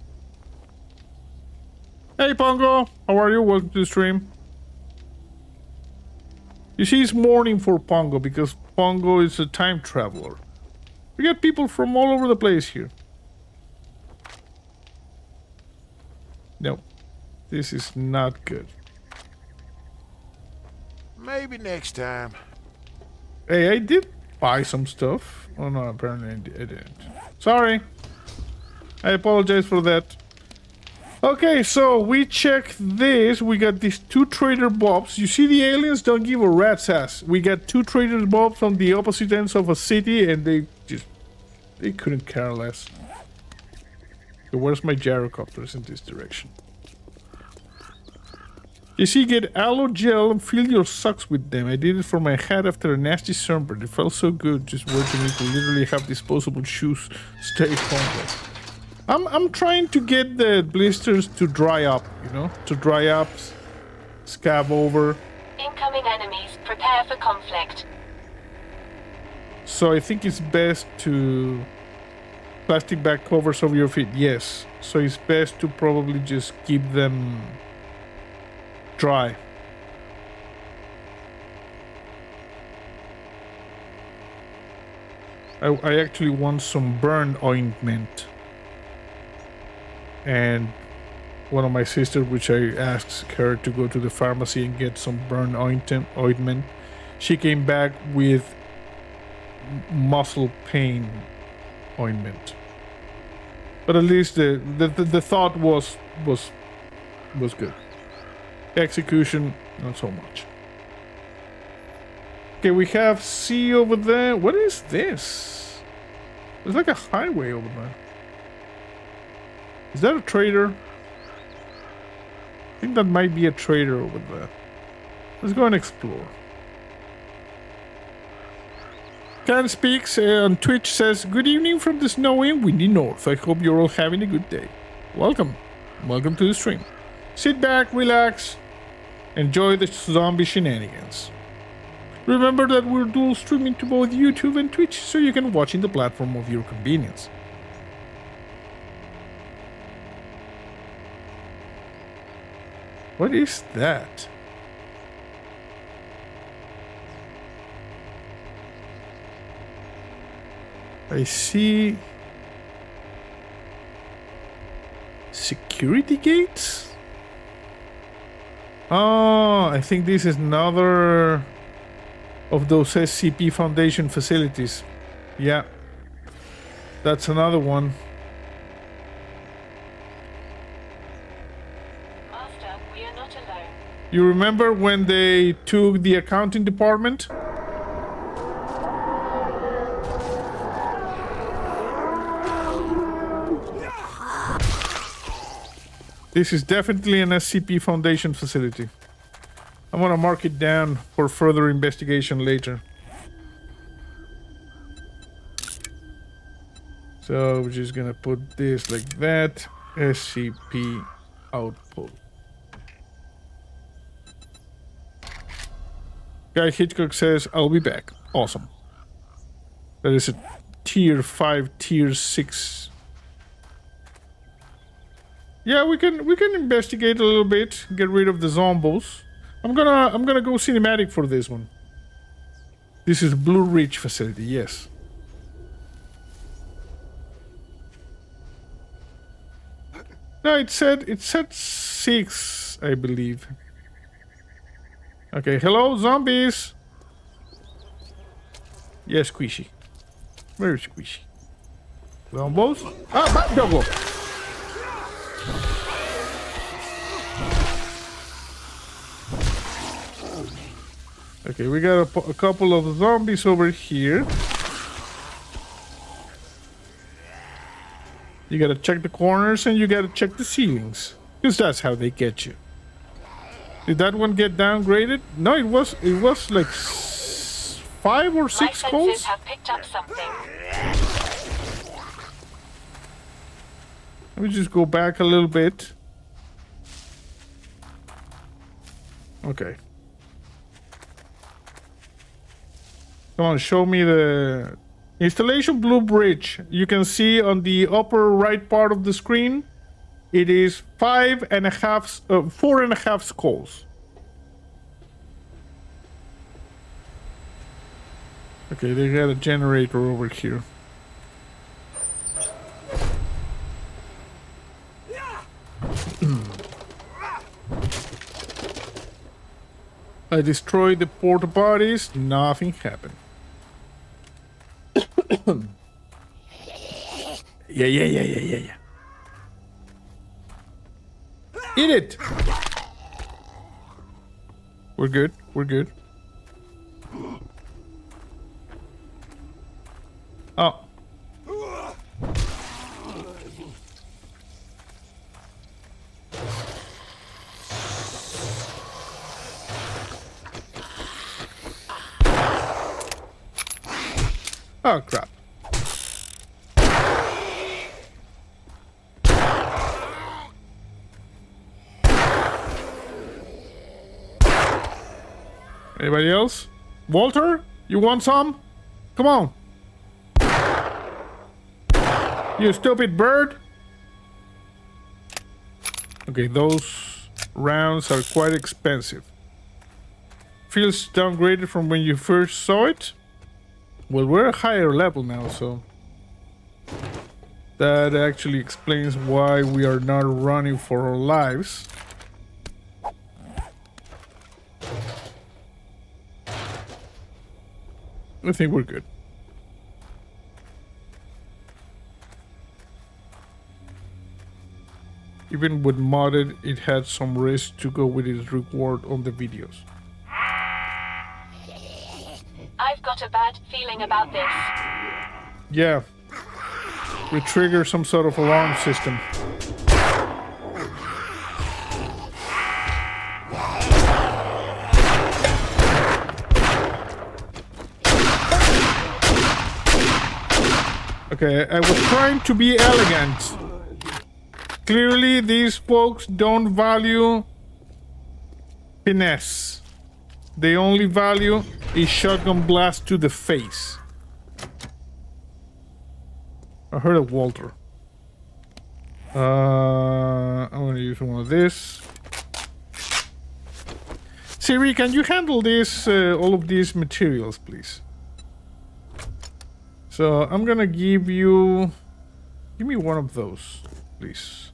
Hey Pongo, how are you? Welcome to the stream. You see, it's morning for Pongo because Pongo is a time traveler. We got people from all over the place here. No, this is not good. Maybe next time. Hey, I did buy some stuff. Oh no, apparently I didn't. Sorry. I apologize for that. Okay, so we checked this. We got these 2 trader bobs. You see, the aliens don't give a rat's ass. We got 2 trader bobs on the opposite ends of a city and they couldn't care less. So where's my gyrocopters in this direction? You see, get aloe gel and fill your socks with them. I did it for my hat after a nasty sunburn. It felt so good just watching me to literally have disposable shoes stay complex. I'm trying to get the blisters to dry up, you know? To dry up, scab over. Incoming enemies. Prepare for conflict. So I think it's best to... Plastic bag covers over your feet, yes. So it's best to probably just keep them dry. I actually want some burn ointment. And one of my sisters, which I asked her to go to the pharmacy and get some burn ointment, she came back with muscle pain ointment. But at least the thought was good. Execution, not so much. Okay, we have C over there. What is this? There's like a highway over there. Is that a trader? I think that might be a trader over there. Let's go and explore. Can Speaks on Twitch says, good evening from the snowy and windy north. I hope you're all having a good day. Welcome. Welcome to the stream. Sit back, relax, enjoy the zombie shenanigans. Remember that we're dual streaming to both YouTube and Twitch, so you can watch in the platform of your convenience. What is that? I see security gates. Oh, I think this is another of those SCP Foundation facilities. Yeah, that's another one. Master, we are not alone. You remember when they took the accounting department? This is definitely an SCP Foundation facility. I'm gonna mark it down for further investigation later. So we're just gonna put this like that. SCP outpost. Guy Hitchcock says, I'll be back. Awesome. That is a tier 5, tier 6. Yeah, we can investigate a little bit, get rid of the zombos. I'm gonna go cinematic for this one. This is Blue Ridge facility, yes. No, it said 6, I believe. Okay, hello zombies. Yes, squishy. Very squishy. Zombos. Ah, back double. Okay, we got a couple of zombies over here. You gotta check the corners and you gotta check the ceilings, because that's how they get you. Did that one get downgraded? No, it was like 5 or 6 My senses calls. have picked up something. Let me just go back a little bit. Okay. Come on, show me the installation Blue Bridge. You can see on the upper right part of the screen, it is 4.5 skulls. Okay, they got a generator over here. I destroyed the porta potties. Nothing happened. Yeah. Eat it! We're good. Oh. Oh, crap. Anybody else? Walter, you want some? Come on. You stupid bird. Okay, those rounds are quite expensive. Feels downgraded from when you first saw it. Well, we're a higher level now, so that actually explains why we are not running for our lives. I think we're good. Even with modded, it had some risk to go with its reward on the videos. I've got a bad feeling about this. Yeah. We trigger some sort of alarm system. Okay, I was trying to be elegant. Clearly, these folks don't value finesse. They only value a shotgun blast to the face. I heard of Walter. I'm gonna use one of this. Siri, can you handle this, all of these materials, please? So I'm gonna give you... Give me one of those, please.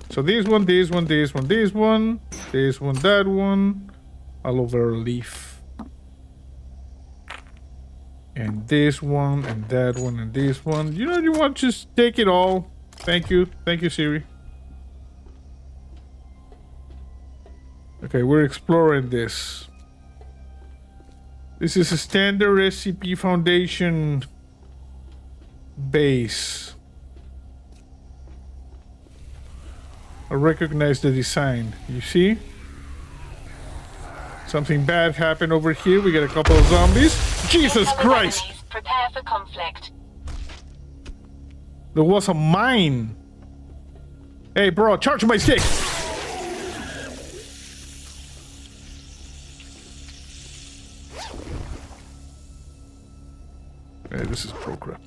So this one, this one, this one, this one, this one, that one. All over a leaf. And this one, and that one, and this one. You know, you want to just take it all. Thank you. Thank you, Siri. Okay, we're exploring this. This is a standard SCP Foundation base. I recognize the design. You see? Something bad happened over here. We got a couple of zombies. Jesus Christ! Enemies, prepare for conflict. There was a mine. Hey, bro, charge my stick! Hey, this is bullcrap.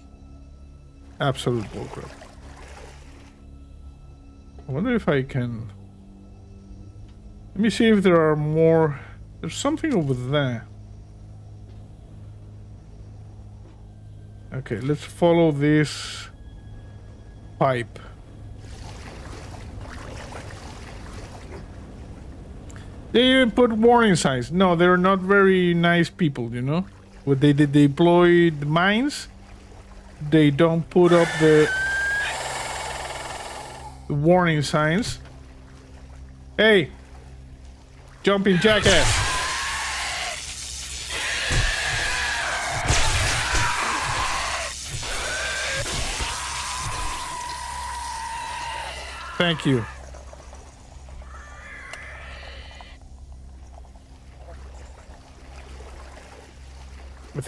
Absolute bullcrap. I wonder if I can... Let me see if there are more... There's something over there. Okay, let's follow this pipe. They even put warning signs. No, they're not very nice people, you know? When they deploy the mines, they don't put up the warning signs. Hey! Jumping jackass! Thank you. I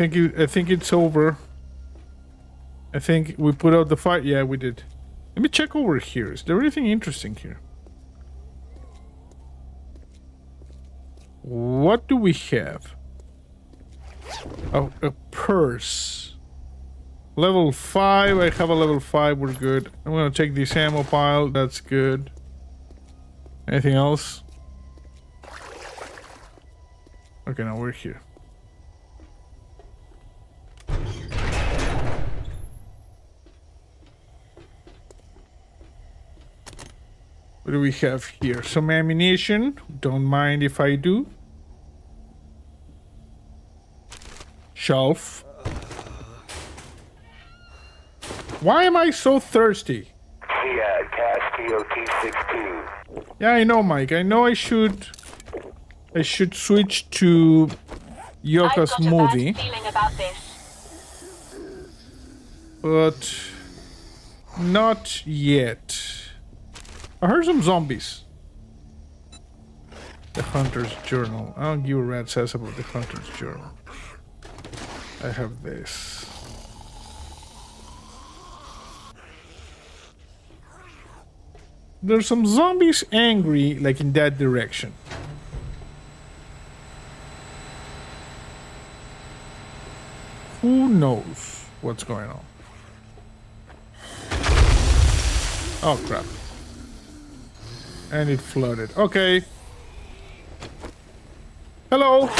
think it's over. I think we put out the fire. Yeah, we did. Let me check over here. Is there anything interesting here? What do we have? Oh, a purse. Level 5. I have a level 5. We're good. I'm gonna take this ammo pile. That's good. Anything else? Okay, now we're here. What do we have here? Some ammunition. Don't mind if I do. Shelf. Why am I so thirsty? Fiat Cast TOT-62. Yeah, I know, Mike. I know I should switch to Yoka's I've got movie. a bad feeling about this. But not yet. I heard some zombies. The Hunter's Journal. I don't give a rat's ass about the Hunter's Journal. I have this. There's some zombies angry, like in that direction. Who knows what's going on? Oh, crap. And it flooded. Okay. Hello.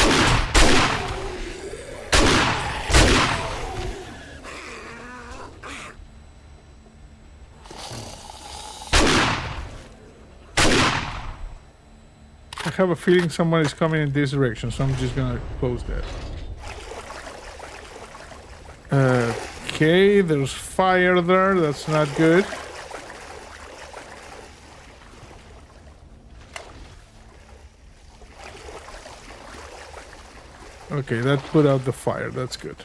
I have a feeling someone is coming in this direction, so I'm just gonna close that. Okay, there's fire there. That's not good. Okay, that put out the fire. That's good.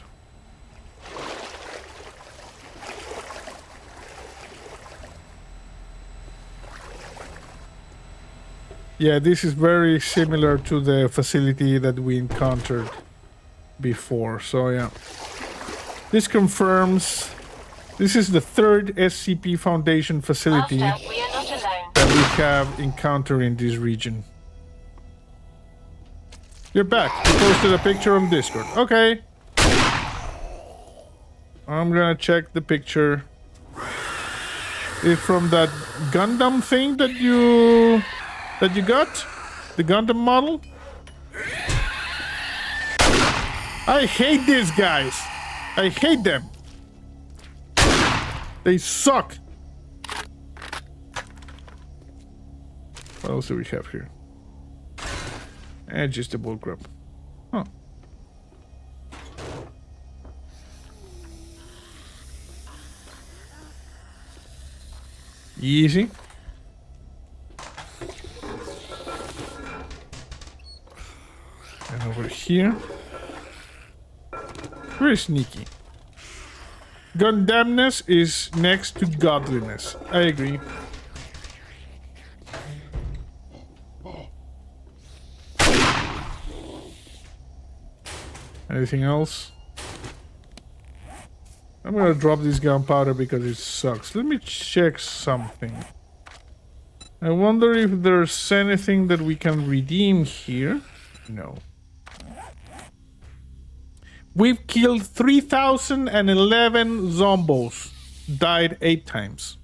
Yeah, this is very similar to the facility that we encountered before. So yeah, this confirms this is the third SCP Foundation facility Master, we are not alone. that we have encountered in this region. You're back. You posted a picture on Discord. Okay. I'm gonna check the picture. It's from that Gundam thing that you got? The Gundam model? I hate these guys. I hate them. They suck. What else do we have here? Just a bullcrap. Huh. Easy. And over here. Very sneaky. Gundamness is next to godliness. I agree. Anything else? I'm gonna drop this gunpowder because it sucks. Let me check something. I wonder if there's anything that we can redeem here. No. We've killed 3,011 zombos. Died 8 times.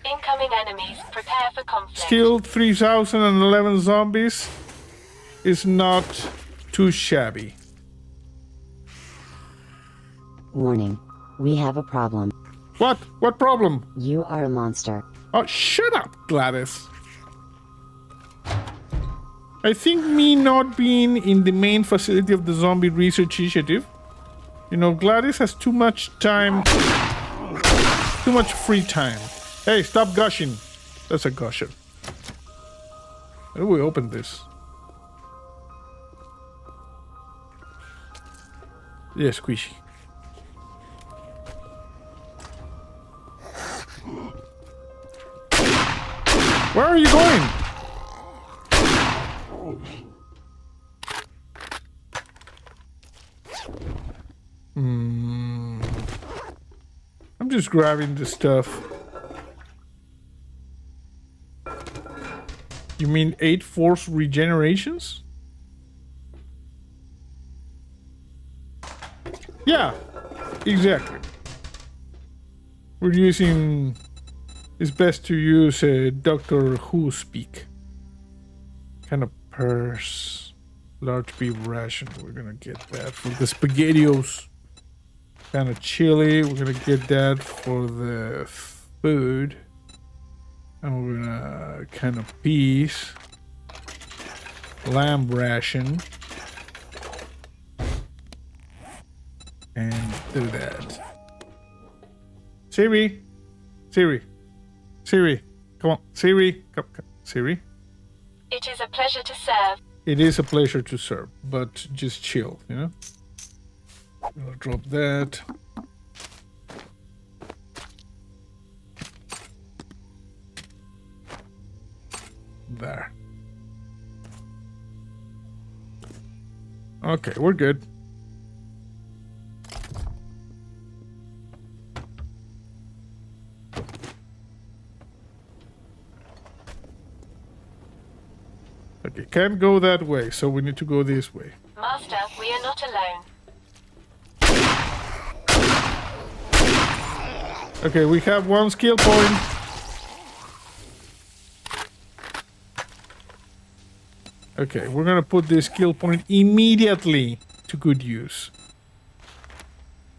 Incoming enemies. Prepare for conflict. Still 3,011 zombies is not too shabby. Warning. We have a problem. What? What problem? You are a monster. Oh, shut up, Gladys. I think me not being in the main facility of the zombie research initiative, you know, Gladys has too much time, too much free time. Hey, stop gushing. That's a gusher. How do we open this? Yeah, squishy. Where are you going? I'm just grabbing the stuff. You mean 8 force regenerations? Yeah, exactly. We're using... It's best to use Doctor Who speak. Kind of purse. Large beef ration. We're gonna get that for the SpaghettiOs. Kind of chili. We're gonna get that for the food. And we're gonna kind of peas. Lamb ration. And do that. Siri. Siri. Siri. Come on. Siri. Come. Siri. It is a pleasure to serve. It is a pleasure to serve, but just chill, you know? I'll drop that. There. Okay, we're good. Okay, can't go that way, so we need to go this way. Master, we are not alone. Okay, we have 1 skill point. Okay, we're gonna put this skill point immediately to good use.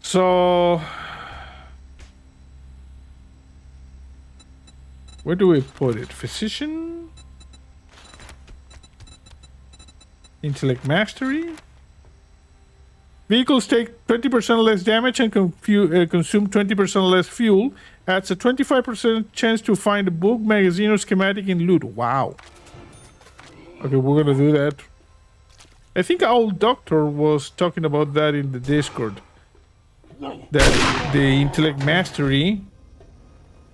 So, where do we put it? Physician? Intellect mastery? Vehicles take 20% less damage and consume 20% less fuel. Adds a 25% chance to find a book, magazine, or schematic in loot. Wow. Okay, we're gonna do that. I think our doctor was talking about that in the Discord. That the intellect mastery,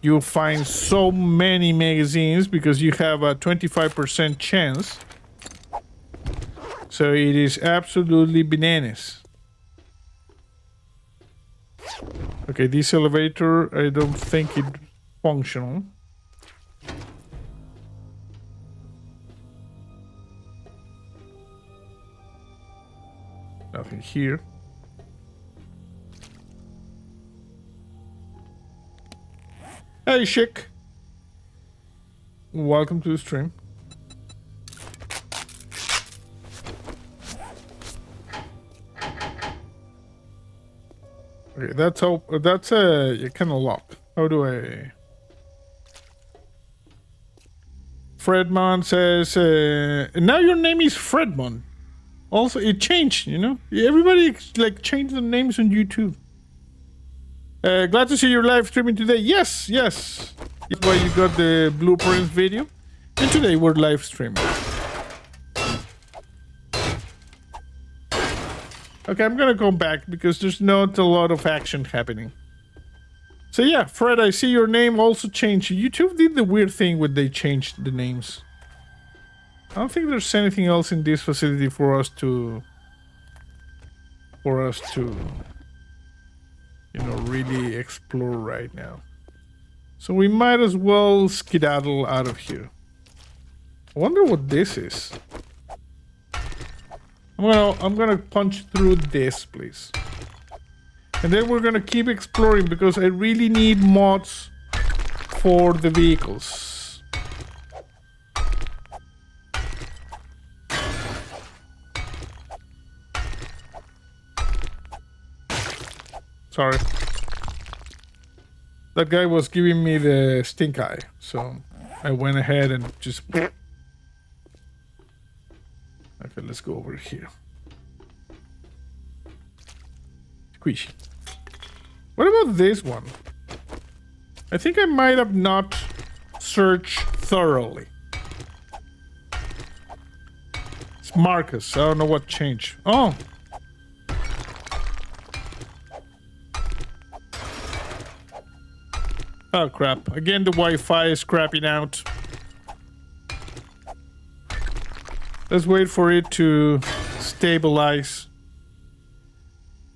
you'll find so many magazines because you have a 25% chance. So it is absolutely bananas. Okay, this elevator, I don't think it's functional. Nothing here. Hey, Chic. Welcome to the stream. Okay, that's kind of locked. How do I? Fredmon says, now your name is Fredmon. Also, it changed, you know? Everybody, like, changed the names on YouTube. Glad to see you're live streaming today. Yes. That's why you got the blueprints video. And today we're live streaming. Okay, I'm gonna go back because there's not a lot of action happening. So yeah, Fred, I see your name also changed. YouTube did the weird thing when they changed the names. I don't think there's anything else in this facility for us to you know, really explore right now. So we might as well skedaddle out of here. I wonder what this is. I'm gonna punch through this, please. And then we're gonna keep exploring because I really need mods for the vehicles. Sorry. That guy was giving me the stink eye, so I went ahead and just... Okay, let's go over here. Squishy. What about this one? I think I might have not searched thoroughly. It's Marcus. I don't know what changed. Oh! Oh crap. Again, the Wi-Fi is crapping out. Let's wait for it to stabilize.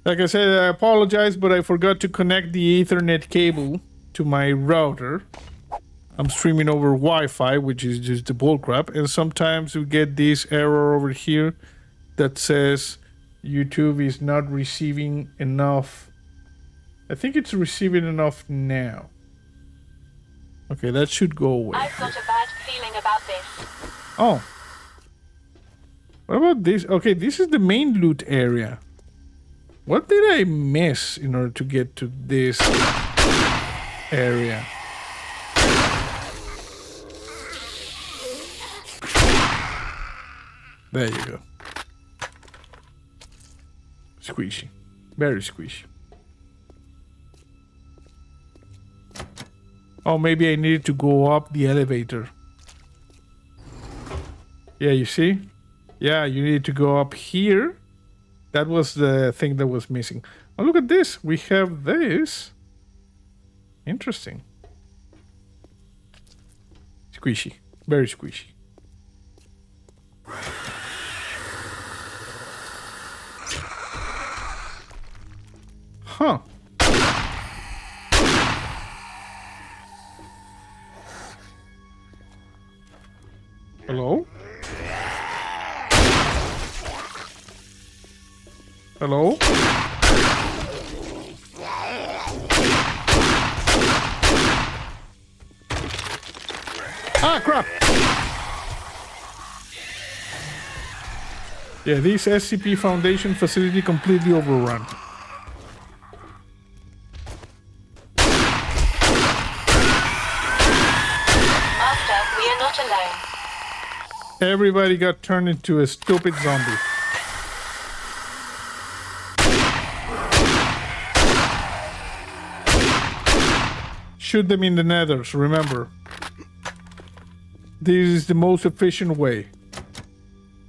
Like I said, I apologize, but I forgot to connect the Ethernet cable to my router. I'm streaming over Wi-Fi, which is just the bullcrap. And sometimes we get this error over here that says YouTube is not receiving enough. I think it's receiving enough now. Okay, that should go away. I've got a bad feeling about this. Oh. What about this? Okay, this is the main loot area. What did I miss in order to get to this area? There you go. Squishy. Very squishy. Oh, maybe I needed to go up the elevator. Yeah, you see? Yeah, you need to go up here. That was the thing that was missing. Oh, look at this. We have this. Interesting. Squishy. Very squishy. Huh. Hello? Hello? crap! Yeah, this SCP Foundation facility completely overrun. Master, we are not alone. Everybody got turned into a stupid zombie. Shoot them in the nethers, remember. This is the most efficient way.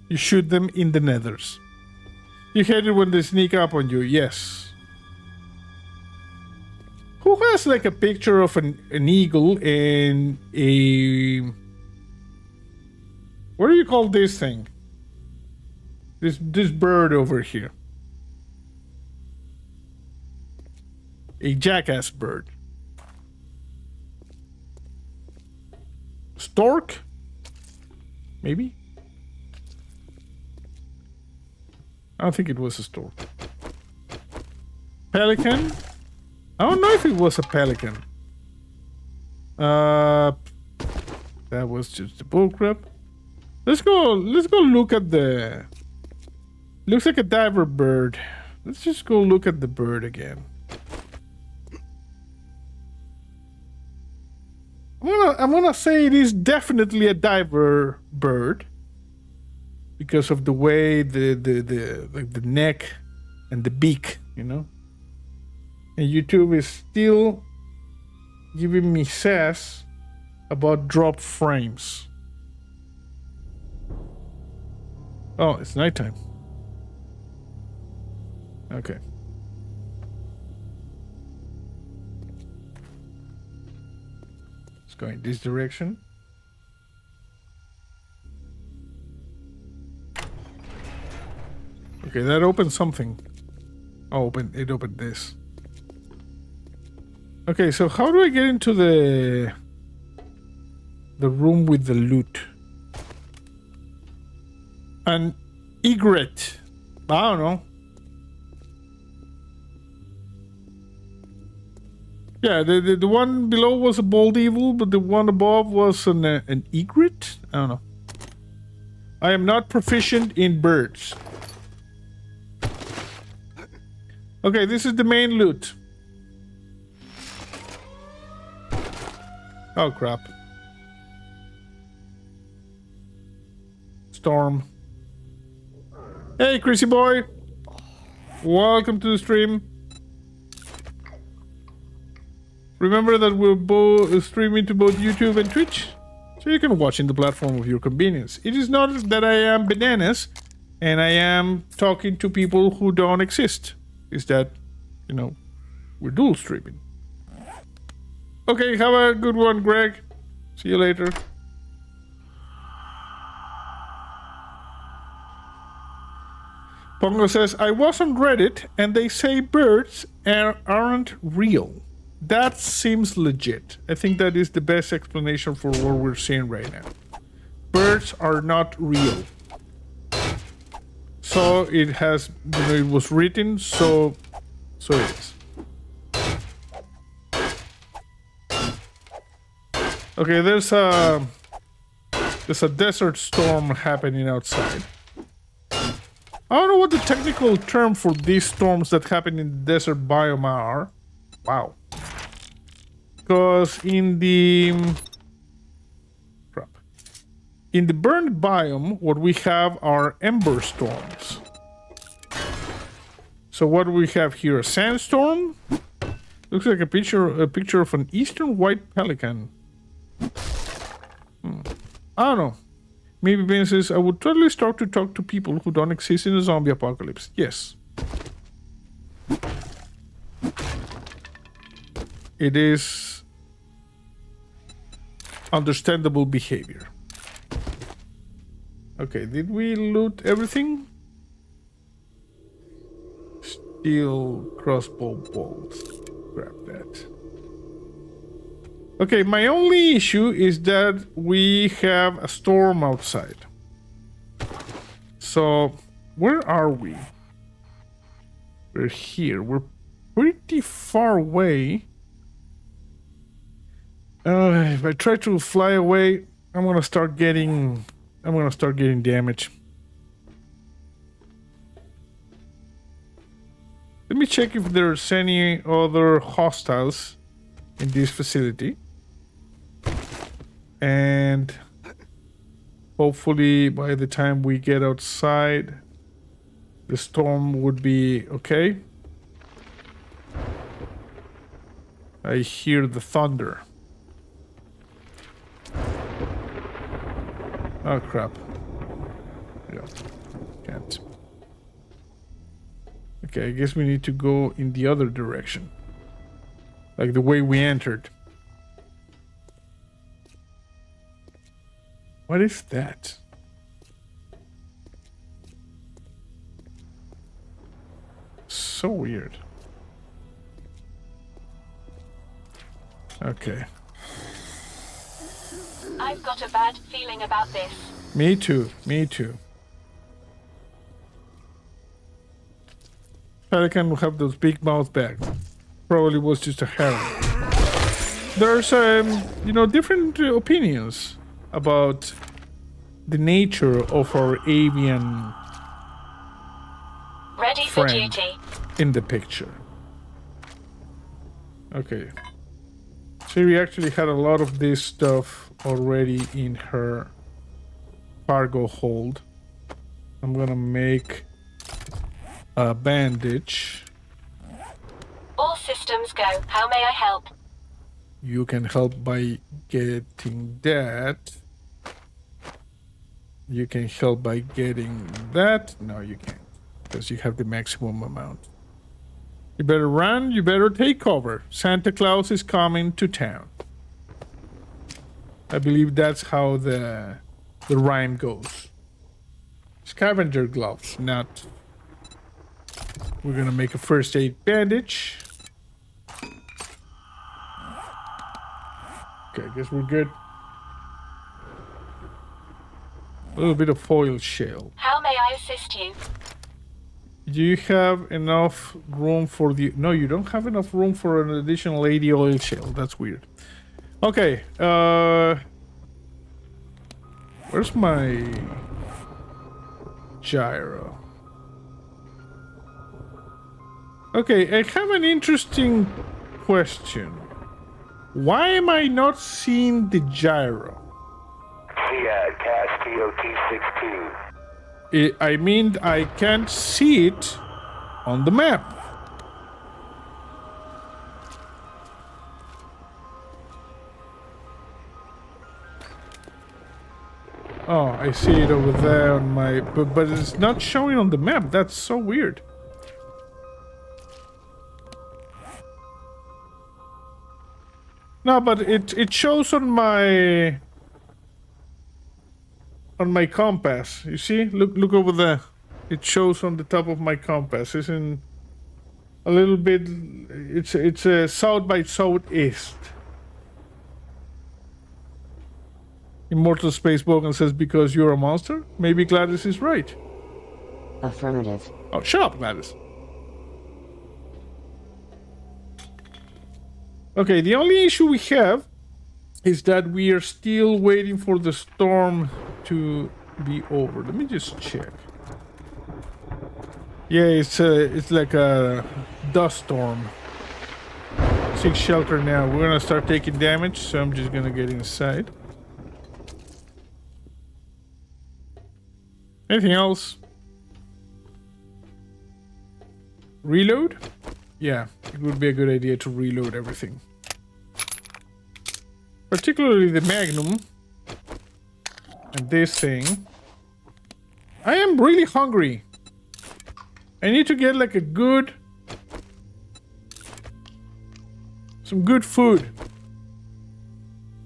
You shoot them in the nethers. You hate it when they sneak up on you, yes. Who has like a picture of an eagle and a... What do you call this thing? This bird over here. A jackass bird. Stork? Maybe? I don't think it was a stork. Pelican? I don't know if it was a pelican. That was just a bullcrap. Let's go look at the... Looks like a diver bird. Let's just go look at the bird again. I'm gonna say it is definitely a diver bird because of the way the neck and the beak, you know. And YouTube is still giving me sass about drop frames. Oh, it's nighttime. Okay. Let's go in this direction. Okay, that opened something. Oh, it opened this. Okay, so how do I get into the room with the loot? An egret. I don't know. Yeah, the one below was a bald eagle, but the one above was an egret? I don't know. I am not proficient in birds. Okay, this is the main loot. Oh, crap. Storm. Hey, Chrissy boy. Welcome to the stream. Remember that we're both streaming to both YouTube and Twitch, so you can watch in the platform of your convenience. It is not that I am bananas and I am talking to people who don't exist. It's that, you know, we're dual streaming. Okay, have a good one, Greg. See you later. Pongo says, I was on Reddit and they say birds aren't real. That seems legit. I think that is the best explanation for what we're seeing right now. Birds are not real. So it has, you know, it was written, so it is. Okay, there's a desert storm happening outside. I don't know what the technical term for these storms that happen in the desert biome are. Wow. Because in the burned biome, what we have are ember storms. So what do we have here? A sandstorm? Looks like a picture of an eastern white pelican. I don't know. Maybe Ben says, I would totally start to talk to people who don't exist in a zombie apocalypse. Yes. It is understandable behavior. Okay, did we loot everything? Steel crossbow bolts. Grab that. Okay, my only issue is that we have a storm outside. So, where are we? We're here. We're pretty far away. If I try to fly away, I'm gonna start getting damage. Let me check if there's any other hostiles in this facility. And hopefully by the time we get outside, the storm would be okay. I hear the thunder. Oh crap. Yeah. Can't. Okay, I guess we need to go in the other direction. Like the way we entered. What is that? So weird. Okay. I've got a bad feeling about this. Me too. Me too. Pelican will have those big mouth bags. Probably was just a heron. There's different opinions about the nature of our avian Ready for friend duty. in the picture. Okay. Siri actually had a lot of this stuff already in her cargo hold. I'm gonna make a bandage. All systems go. How may I help? You can help by getting that. You can help by getting that. No, you can't, because you have the maximum amount. You better run, you better take cover. Santa Claus is coming to town. I believe that's how the rhyme goes. Scavenger gloves, not... We're gonna make a first aid bandage. Okay, I guess we're good. A little bit of foil shell. How may I assist you? Do you have enough room for the... No, you don't have enough room for an additional 80 oil shell. That's weird. Okay, where's my gyro? Okay, I have an interesting question. Why am I not seeing the gyro? See cast TOT-16. I mean, I can't see it on the map. Oh, I see it over there on my... But it's not showing on the map. That's so weird. No, but it shows on my compass. You see? Look over there. It shows on the top of my compass. It's in a little bit. It's south by southeast. Immortal Space Bogan says, because you're a monster? Maybe Gladys is right. Affirmative. Oh, shut up, Gladys. Okay, the only issue we have is that we are still waiting for the storm to be over. Let me just check. Yeah, it's like a dust storm. 6 shelter now. We're gonna start taking damage, so I'm just gonna get inside. Anything else? Reload? Yeah, it would be a good idea to reload everything. Particularly the Magnum. And this thing. I am really hungry. I need to get like a good... some good food.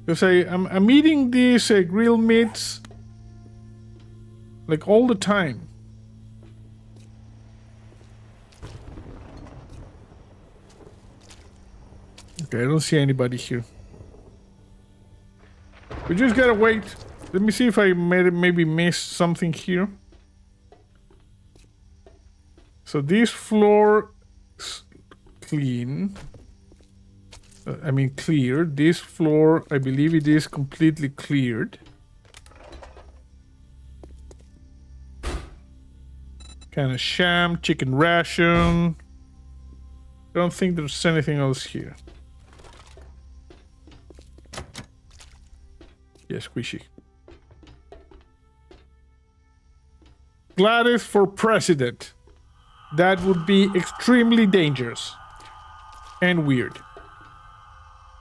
Because I'm eating these grilled meats like all the time. Okay, I don't see anybody here. We just gotta wait. Let me see if I maybe missed something here. So this floor is clean. I mean cleared. This floor, I believe it is completely cleared. Kind of sham, chicken ration. I don't think there's anything else here. Yes, squishy. Gladys for president. That would be extremely dangerous and weird.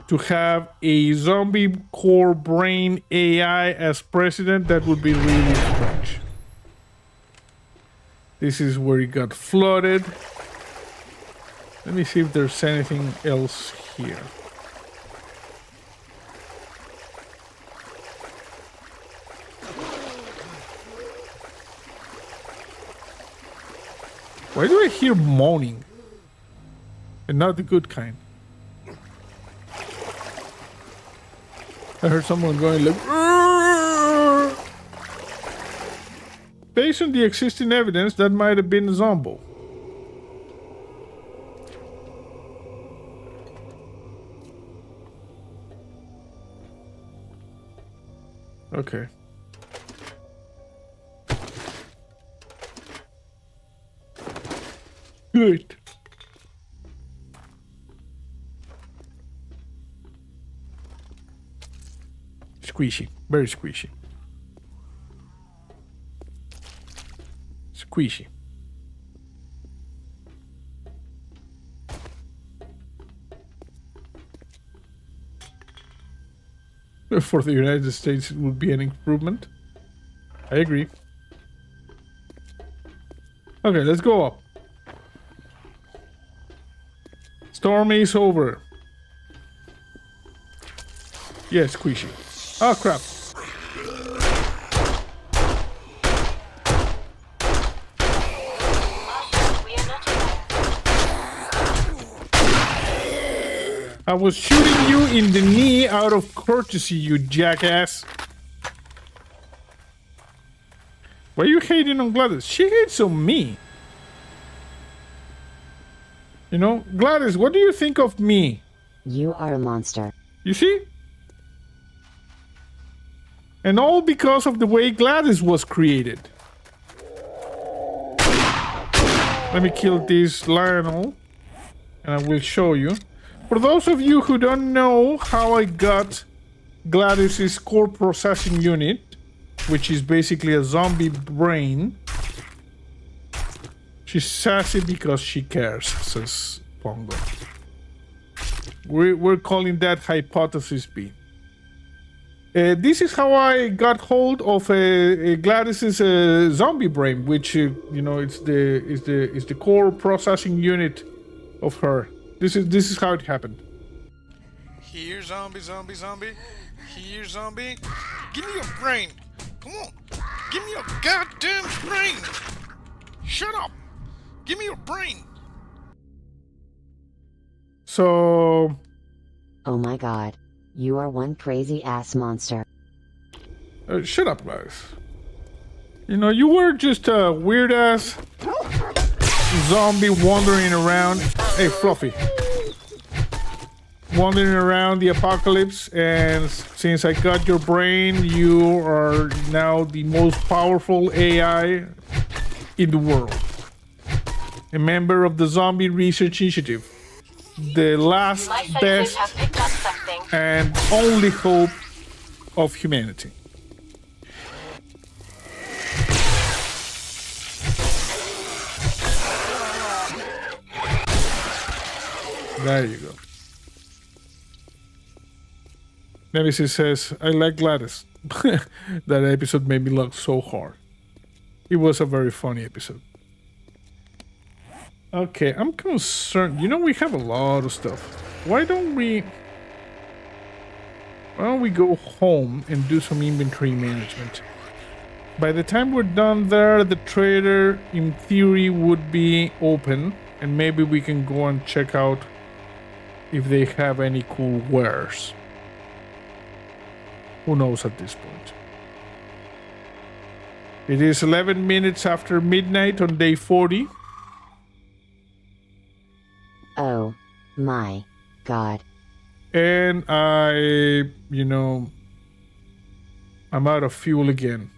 To have a zombie core brain AI as president, that would be really strange. This is where it got flooded. Let me see if there's anything else here. Why do I hear moaning? And not the good kind. I heard someone going like... "Arr!" Based on the existing evidence, that might have been a zombie. Okay. Good. Squishy. Very squishy. Squishy. For the United States, it would be an improvement. I agree. Okay, let's go up. Storm is over. Yes, squishy. Oh, crap. We are not here. I was shooting you in the knee out of courtesy, you jackass. Why are you hating on Gladys? She hates on me. You know, Gladys, what do you think of me? You are a monster. You see? And all because of the way Gladys was created. Let me kill this Lionel. And I will show you. For those of you who don't know how I got Gladys's core processing unit, which is basically a zombie brain. She's sassy because she cares, says Pongo. We're calling that hypothesis B. This is how I got hold of Gladys's zombie brain, which you know it's the core processing unit of her. This is how it happened. Here, zombie, zombie, zombie. Here, zombie. Give me your brain. Come on. Give me your goddamn brain. Shut up. Give me your brain. So... Oh my god. You are one crazy ass monster. shut up, guys. You know, you were just a weird ass zombie wandering around. Hey, Fluffy. Wandering around the apocalypse, and since I got your brain, you are now the most powerful AI in the world. A member of the Zombie Research Initiative. The last, My senses best, have picked up something. and only hope of humanity. There you go. Nemesis says, I like Gladys. That episode made me laugh so hard. It was a very funny episode. Okay, I'm concerned. You know, we have a lot of stuff. Why don't we go home and do some inventory management? By the time we're done there, the trader, in theory, would be open. And maybe we can go and check out if they have any cool wares. Who knows at this point? It is 11 minutes after midnight on day 40. Oh my god. And I'm out of fuel again.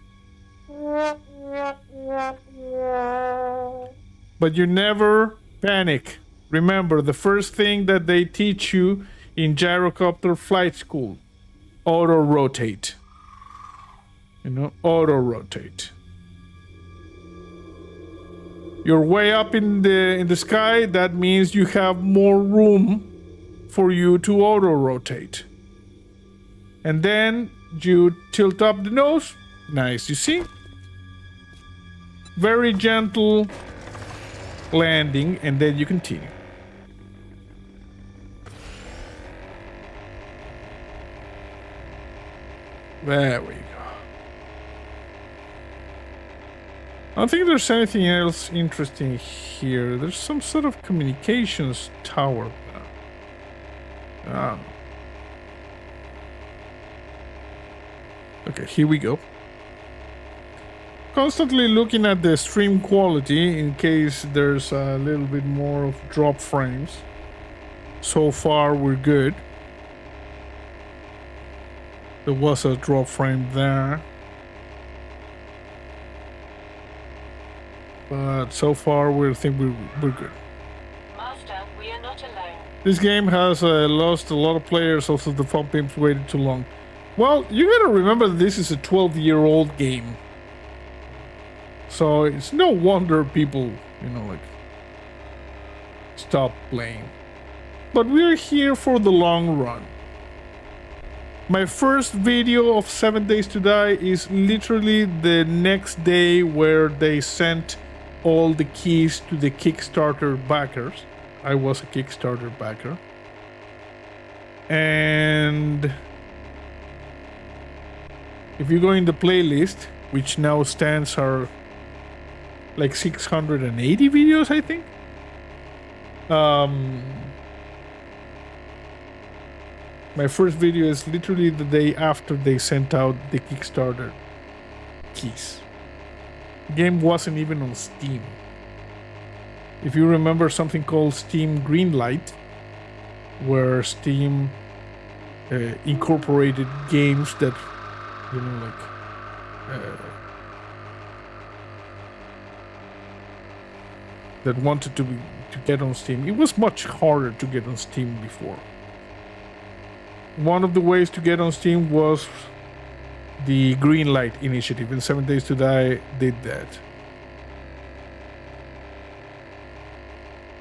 But you never panic. Remember, the first thing that they teach you in gyrocopter flight school, auto-rotate. You know, auto-rotate. You're way up in the sky, that means you have more room for you to auto-rotate. And then you tilt up the nose. Nice, you see? Very gentle landing, and then you continue. There we go. I don't think there's anything else interesting here. There's some sort of communications tower. Ah. Okay, here we go. Constantly looking at the stream quality in case there's a little bit more of drop frames. So far, we're good. There was a drop frame there. But so far, we think we're good. Master, we are not alone. This game has lost a lot of players, also the Fun Pimps waited too long. Well, you gotta remember this is a 12-year-old game. So it's no wonder people, you know, like, stop playing. But we're here for the long run. My first video of 7 Days to Die is literally the next day where they sent all the keys to the Kickstarter backers. I was a Kickstarter backer. And if you go in the playlist, which now stands are like 680 videos, I think. My first video is literally the day after they sent out the Kickstarter keys. The game wasn't even on Steam. If you remember something called Steam Greenlight, where Steam incorporated games that, you know, like that wanted to get on Steam. It was much harder to get on Steam before. One of the ways to get on Steam was the Greenlight initiative, and 7 Days to Die did that.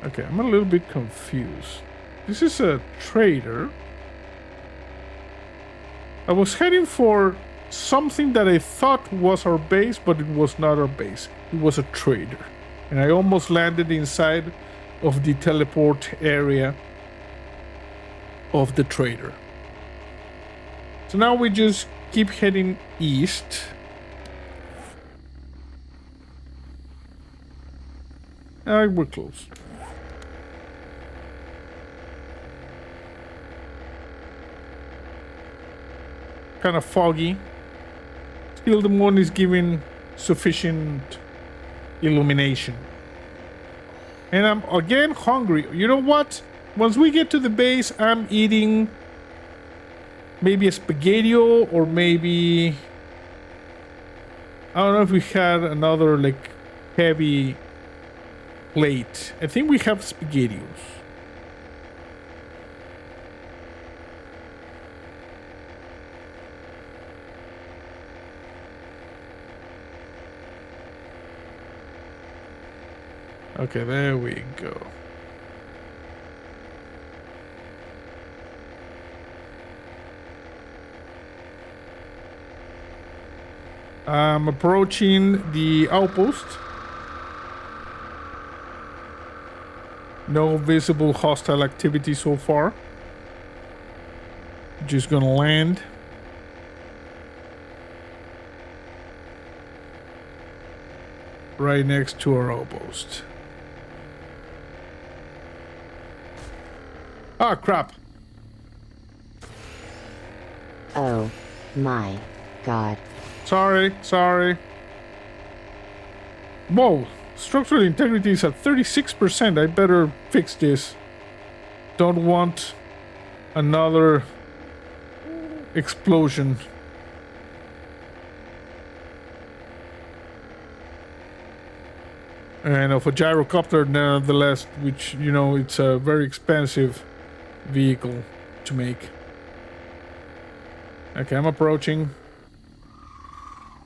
Okay, I'm a little bit confused. This is a trader. I was heading for something that I thought was our base, but it was not our base. It was a trader. And I almost landed inside of the teleport area of the trader. So now we just keep heading east. We're close. Kind of foggy. Still the moon is giving sufficient illumination. And I'm again hungry. You know what? Once we get to the base, I'm eating maybe a spaghetti-o, or maybe I don't know if we had another like heavy plate. I think we have spaghettios. Okay, there we go. I'm approaching the outpost. No visible hostile activity so far. Just gonna land. Right next to our outpost. Ah, crap. Oh my god. Sorry. Whoa, structural integrity is at 36%. I better fix this. Don't want another explosion. And of a gyrocopter, nonetheless, which, you know, it's a very expensive vehicle to make. Okay, I'm approaching.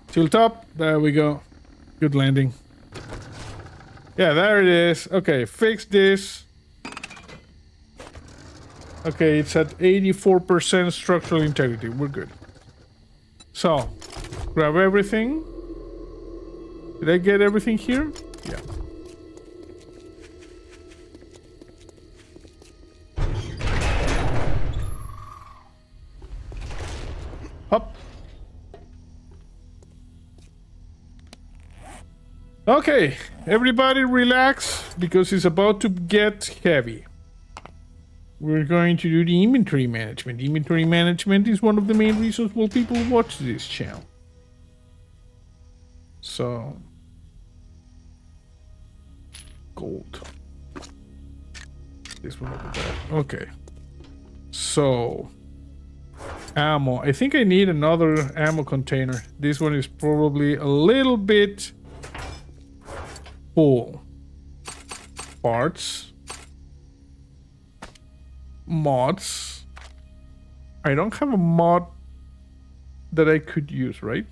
Tilt up. There we go. Good landing. Yeah, there it is. Okay, fix this. Okay, it's at 84% structural integrity. We're good. So, grab everything. Did I get everything here? Yeah. Up. Okay, everybody relax because it's about to get heavy. We're going to do the inventory management. Inventory management is one of the main reasons why people watch this channel. So, gold. This one over there. Okay. So, ammo. I think I need another ammo container. This one is probably a little bit full. Parts. Mods. I don't have a mod that I could use, right?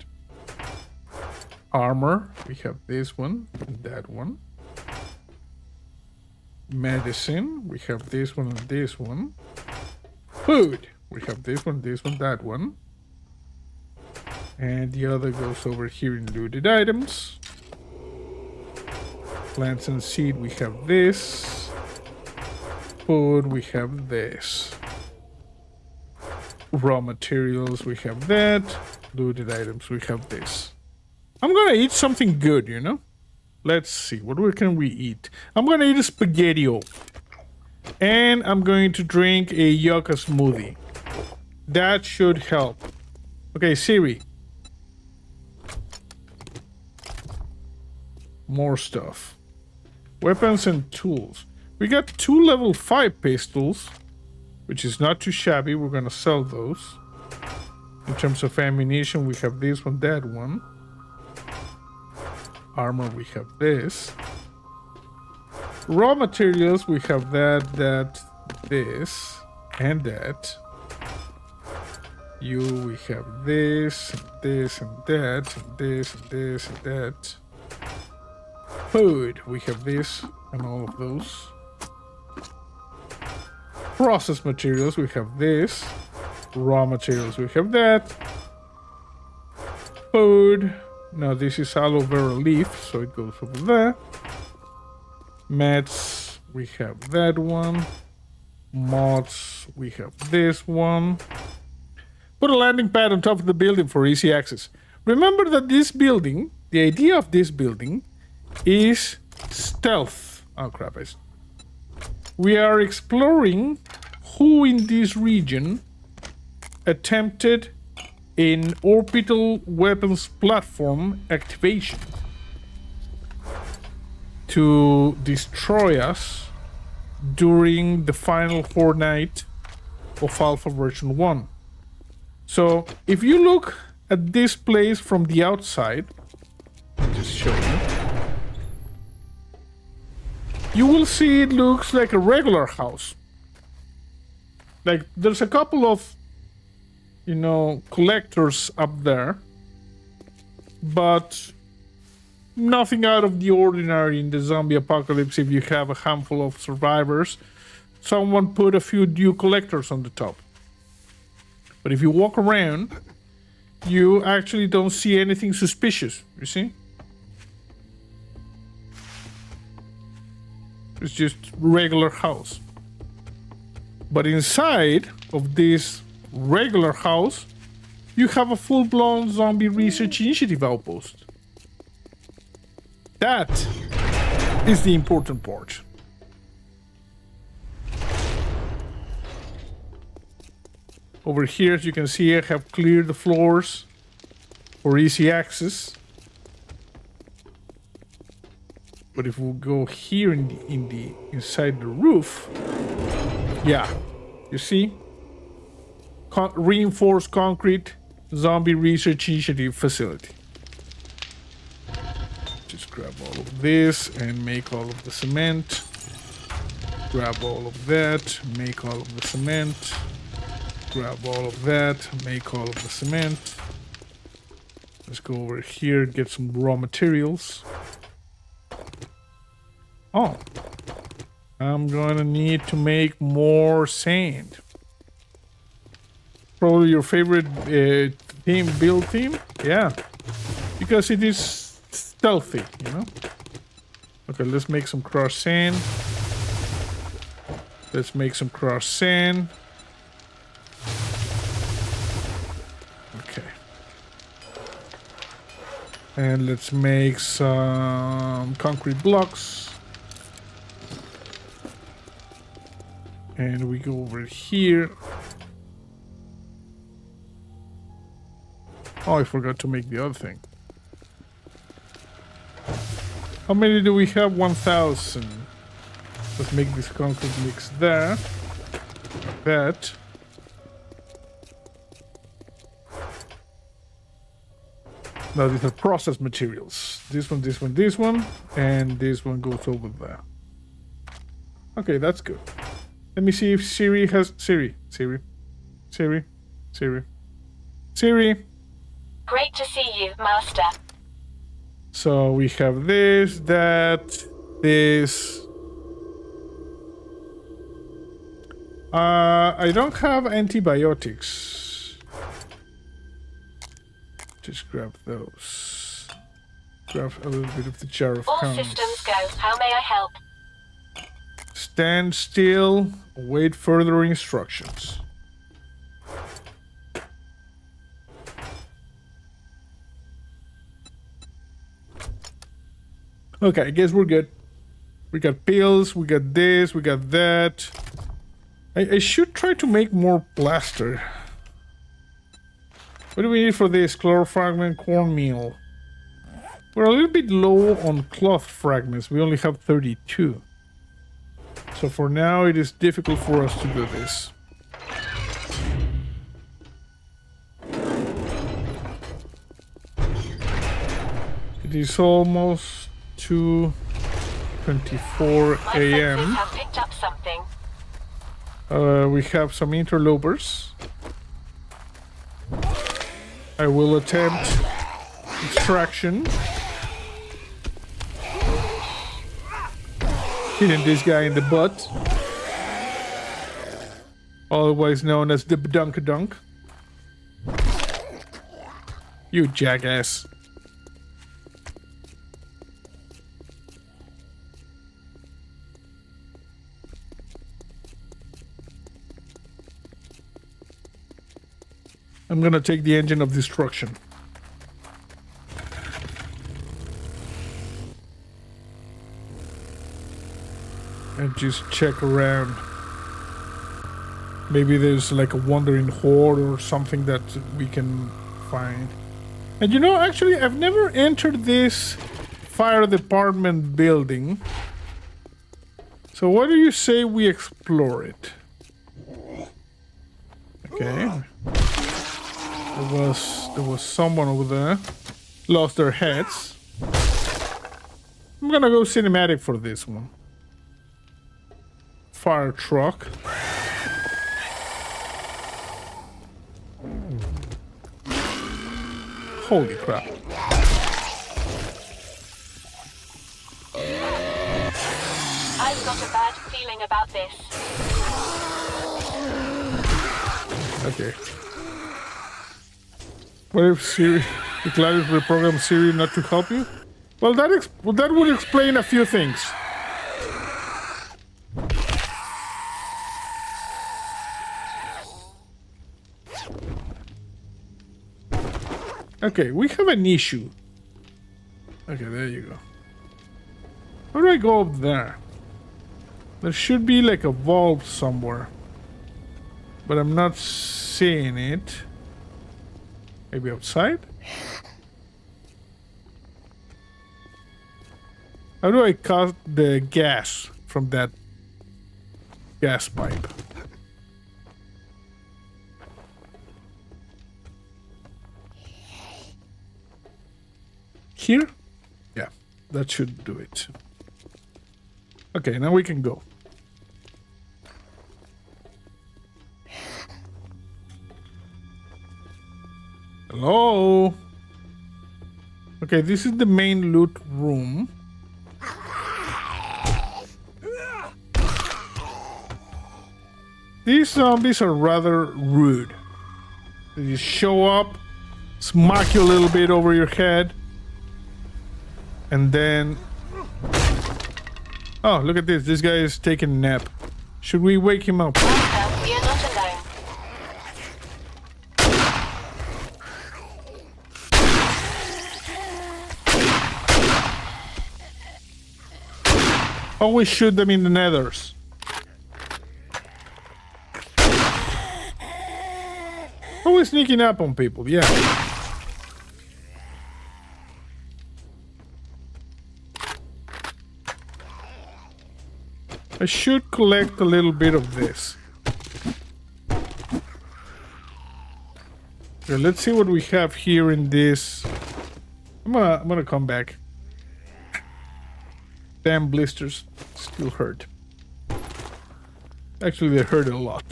Armor. We have this one and that one. Medicine. We have this one and this one. Food. We have this one, that one. And the other goes over here in looted items. Plants and seed, we have this. Food, we have this. Raw materials, we have that. Looted items, we have this. I'm gonna eat something good, you know? Let's see, what can we eat? I'm gonna eat a spaghetti-o. And I'm going to drink a yucca smoothie. That should help. Okay, Siri. More stuff. Weapons and tools. We got 2 level 5 pistols, which is not too shabby. We're gonna sell those. In terms of ammunition, we have this one, that one. Armor, we have this. Raw materials, we have that, this, and that. We have this, and this, and that, and this, and this, and that. Food, we have this, and all of those. Process materials, we have this. Raw materials, we have that. Food. Now this is aloe vera leaf, so it goes over there. Mats, we have that one. Mods, we have this one. Put a landing pad on top of the building for easy access. Remember that this building, the idea of this building is stealth. Oh crap, we are exploring who in this region attempted an orbital weapons platform activation to destroy us during the final fortnight of Alpha version 1. So if you look at this place from the outside, I'll just show you. You will see it looks like a regular house. Like there's a couple of, you know, collectors up there, but nothing out of the ordinary in the zombie apocalypse. If you have a handful of survivors, someone put a few new collectors on the top. But if you walk around, you actually don't see anything suspicious, you see? It's just regular house. But inside of this regular house, you have a full-blown zombie research initiative outpost. That is the important part. Over here, as you can see, I have cleared the floors for easy access. But if we go here inside the roof, yeah, you see, reinforced concrete zombie research initiative facility. Just grab all of this and make all of the cement. Grab all of that, make all of the cement. Grab all of that, make all of the cement. Let's go over here, get some raw materials. Oh. I'm gonna need to make more sand. Probably your favorite build theme? Yeah. Because it is stealthy, you know? Okay, let's make some crushed sand. Let's make some crushed sand. Okay. And let's make some concrete blocks. And we go over here. Oh, I forgot to make the other thing. How many do we have? 1,000. Let's make this concrete mix there. Like that. Now these are processed materials. This one, this one, this one. And this one goes over there. Okay, that's good. Let me see if Siri has... Siri. Great to see you, Master. So we have this, that, this. I don't have antibiotics. Just grab those. Grab a little bit of the jar of All cones. systems go. How may I help? Stand still, await further instructions. Okay, I guess we're good. We got pills, we got this, we got that. I should try to make more plaster. What do we need for this? Chloro fragment, cornmeal. We're a little bit low on cloth fragments. We only have 32. So for now, it is difficult for us to do this. It is almost 2:24 a.m. My senses have picked up something. We have some interlopers. I will attempt extraction. Hitting this guy in the butt. Otherwise known as the Badunkadunk. You jackass. I'm gonna take the engine of destruction. And just check around. Maybe there's like a wandering horde or something that we can find. And you know, actually, I've never entered this fire department building. So what do you say we explore it? Okay. There was someone over there. Lost their heads. I'm gonna go cinematic for this one. Fire truck. Holy crap. I've got a bad feeling about this. Okay. What if Siri, the Gladys reprogrammed Siri not to help you? Well, that would explain a few things. Okay, we have an issue. Okay, there you go. How do I go up there? There should be like a vault somewhere. But I'm not seeing it. Maybe outside? How do I cut the gas from that gas pipe? Here? Yeah. that should do it. Okay, now we can go. Hello? Okay, this is the main loot room. These zombies are rather rude. They just show up, smack you a little bit over your head, and then... Oh, look at this. This guy is taking a nap. Should we wake him up? We are not alone. Always shoot them in the nethers. Always sneaking up on people, yeah. I should collect a little bit of this. Okay, let's see what we have here in this. I'm gonna come back. Damn blisters still hurt. Actually, they hurt a lot.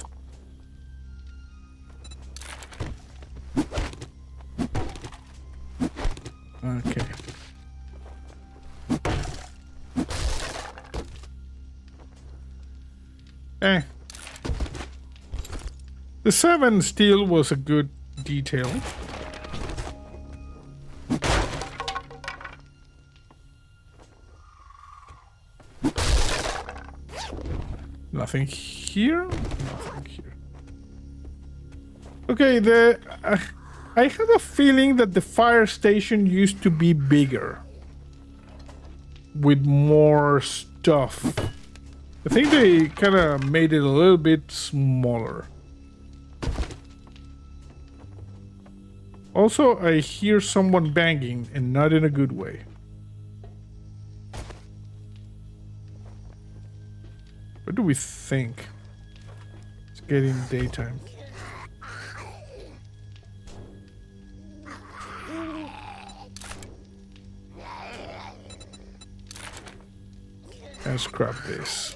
Okay. The 7 steel was a good detail. Nothing here. Nothing here. Okay, I have a feeling that the fire station used to be bigger. With more stuff. I think they kind of made it a little bit smaller. Also, I hear someone banging, and not in a good way. What do we think? It's getting daytime. Let's grab this.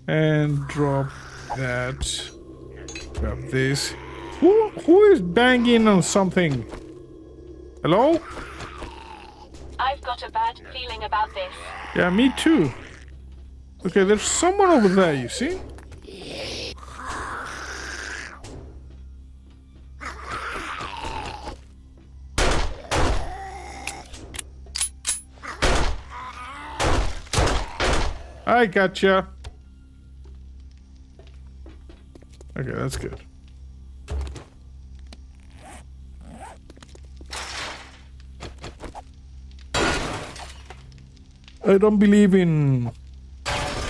And drop that. Grab this. Who is banging on something? Hello? I've got a bad feeling about this. Yeah, me too. Okay, there's someone over there, you see? I gotcha. Okay, that's good. I don't believe in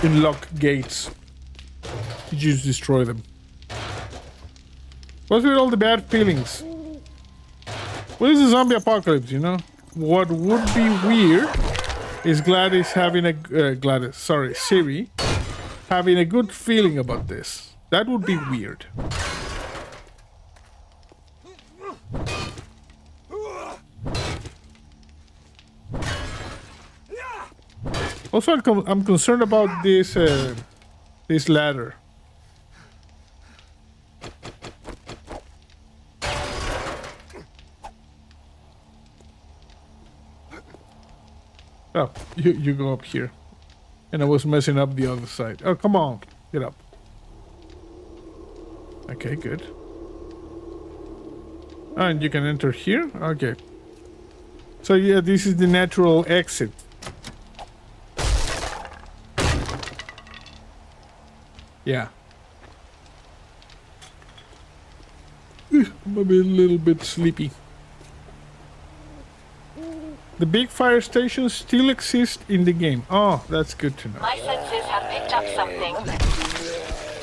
lock gates. You just destroy them. What's with all the bad feelings? What is a zombie apocalypse, you know? What would be weird is Gladys having a Siri having a good feeling about this. That would be weird. Also, I'm concerned about this this ladder. Oh, you go up here. And I was messing up the other side. Oh, come on. Get up. Okay, good. And you can enter here? Okay. So yeah, this is the natural exit. Yeah. I'm a little bit sleepy. The big fire stations still exist in the game. Oh, that's good to know. My senses have picked up something.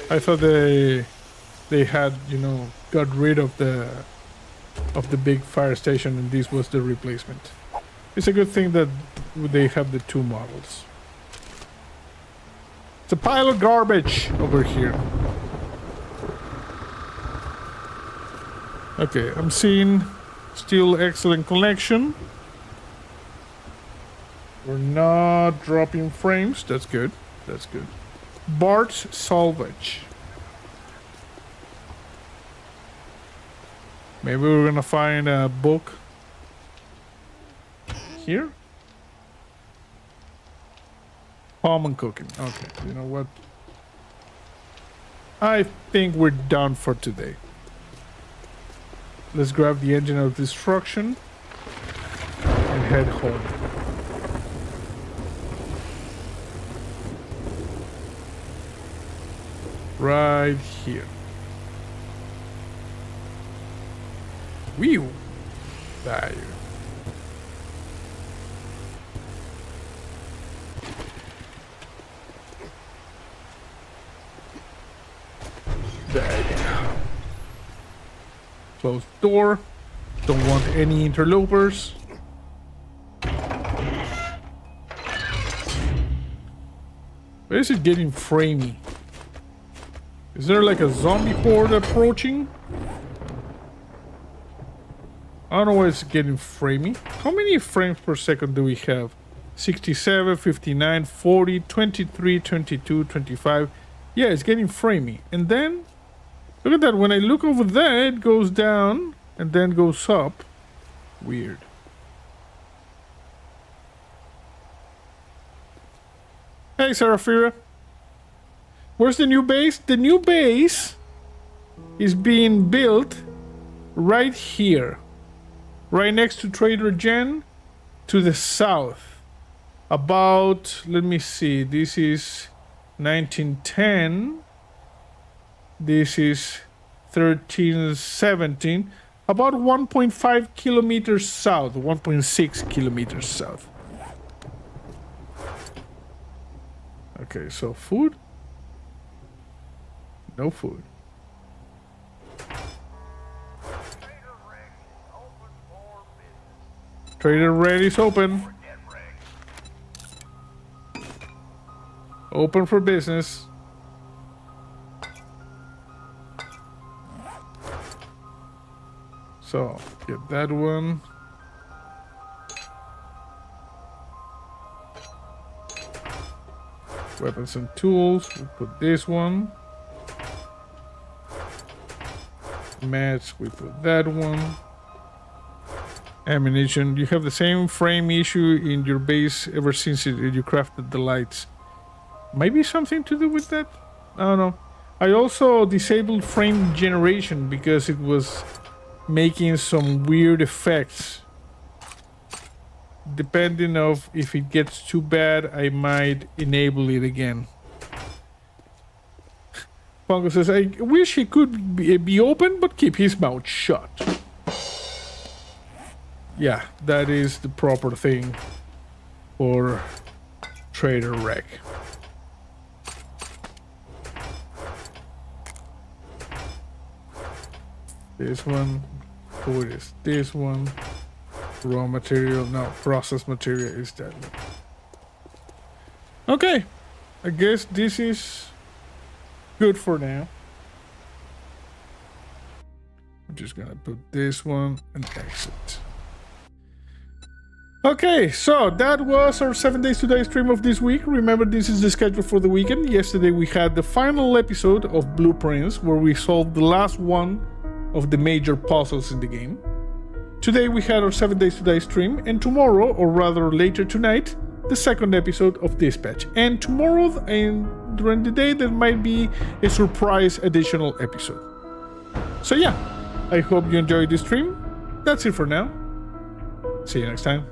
I thought they had, you know, got rid of the big fire station and this was the replacement. It's a good thing that they have the two models. It's a pile of garbage over here. Okay, I'm seeing still excellent connection. We're not dropping frames. That's good. That's good. Bart's salvage. Maybe we're gonna find a book here. Common cooking. Okay, you know what? I think we're done for today. Let's grab the engine of destruction and head home. Right here. Whew. There. There you go. Close door. Don't want any interlopers. Where is it getting framey? Is there like a zombie horde approaching? I don't know why it's getting framey. How many frames per second do we have? 67, 59, 40, 23, 22, 25. Yeah, it's getting framey. And then, look at that. When I look over there, it goes down and then goes up. Weird. Hey, Seraphira. Where's the new base? The new base is being built right here. Right next to Trader Jen, to the south. About, let me see, this is 1910. This is 1317. About 1.5 kilometers south, 1.6 kilometers south. Okay, so food? No food. Trader Red is open. Open for business. So, get that one. Weapons and tools. We put this one. Mats. We put that one. Ammunition. You have the same frame issue in your base ever since you crafted the lights. Maybe something to do with that? I don't know. I also disabled frame generation because it was making some weird effects. Depending of if it gets too bad, I might enable it again. Pongo says, I wish he could be open, but keep his mouth shut. Yeah, that is the proper thing for Trader Wreck. This one, food is this one, raw material, no, processed material is that one. Okay, I guess this is good for now. I'm just gonna put this one and exit. Okay, so that was our 7 Days Today stream of this week. Remember, this is the schedule for the weekend. Yesterday we had the final episode of Blueprints, where we solved the last one of the major puzzles in the game. Today we had our 7 Days Today stream, and tomorrow, or rather later tonight, the second episode of Dispatch. And tomorrow, and during the day, there might be a surprise additional episode. So yeah, I hope you enjoyed this stream. That's it for now. See you next time.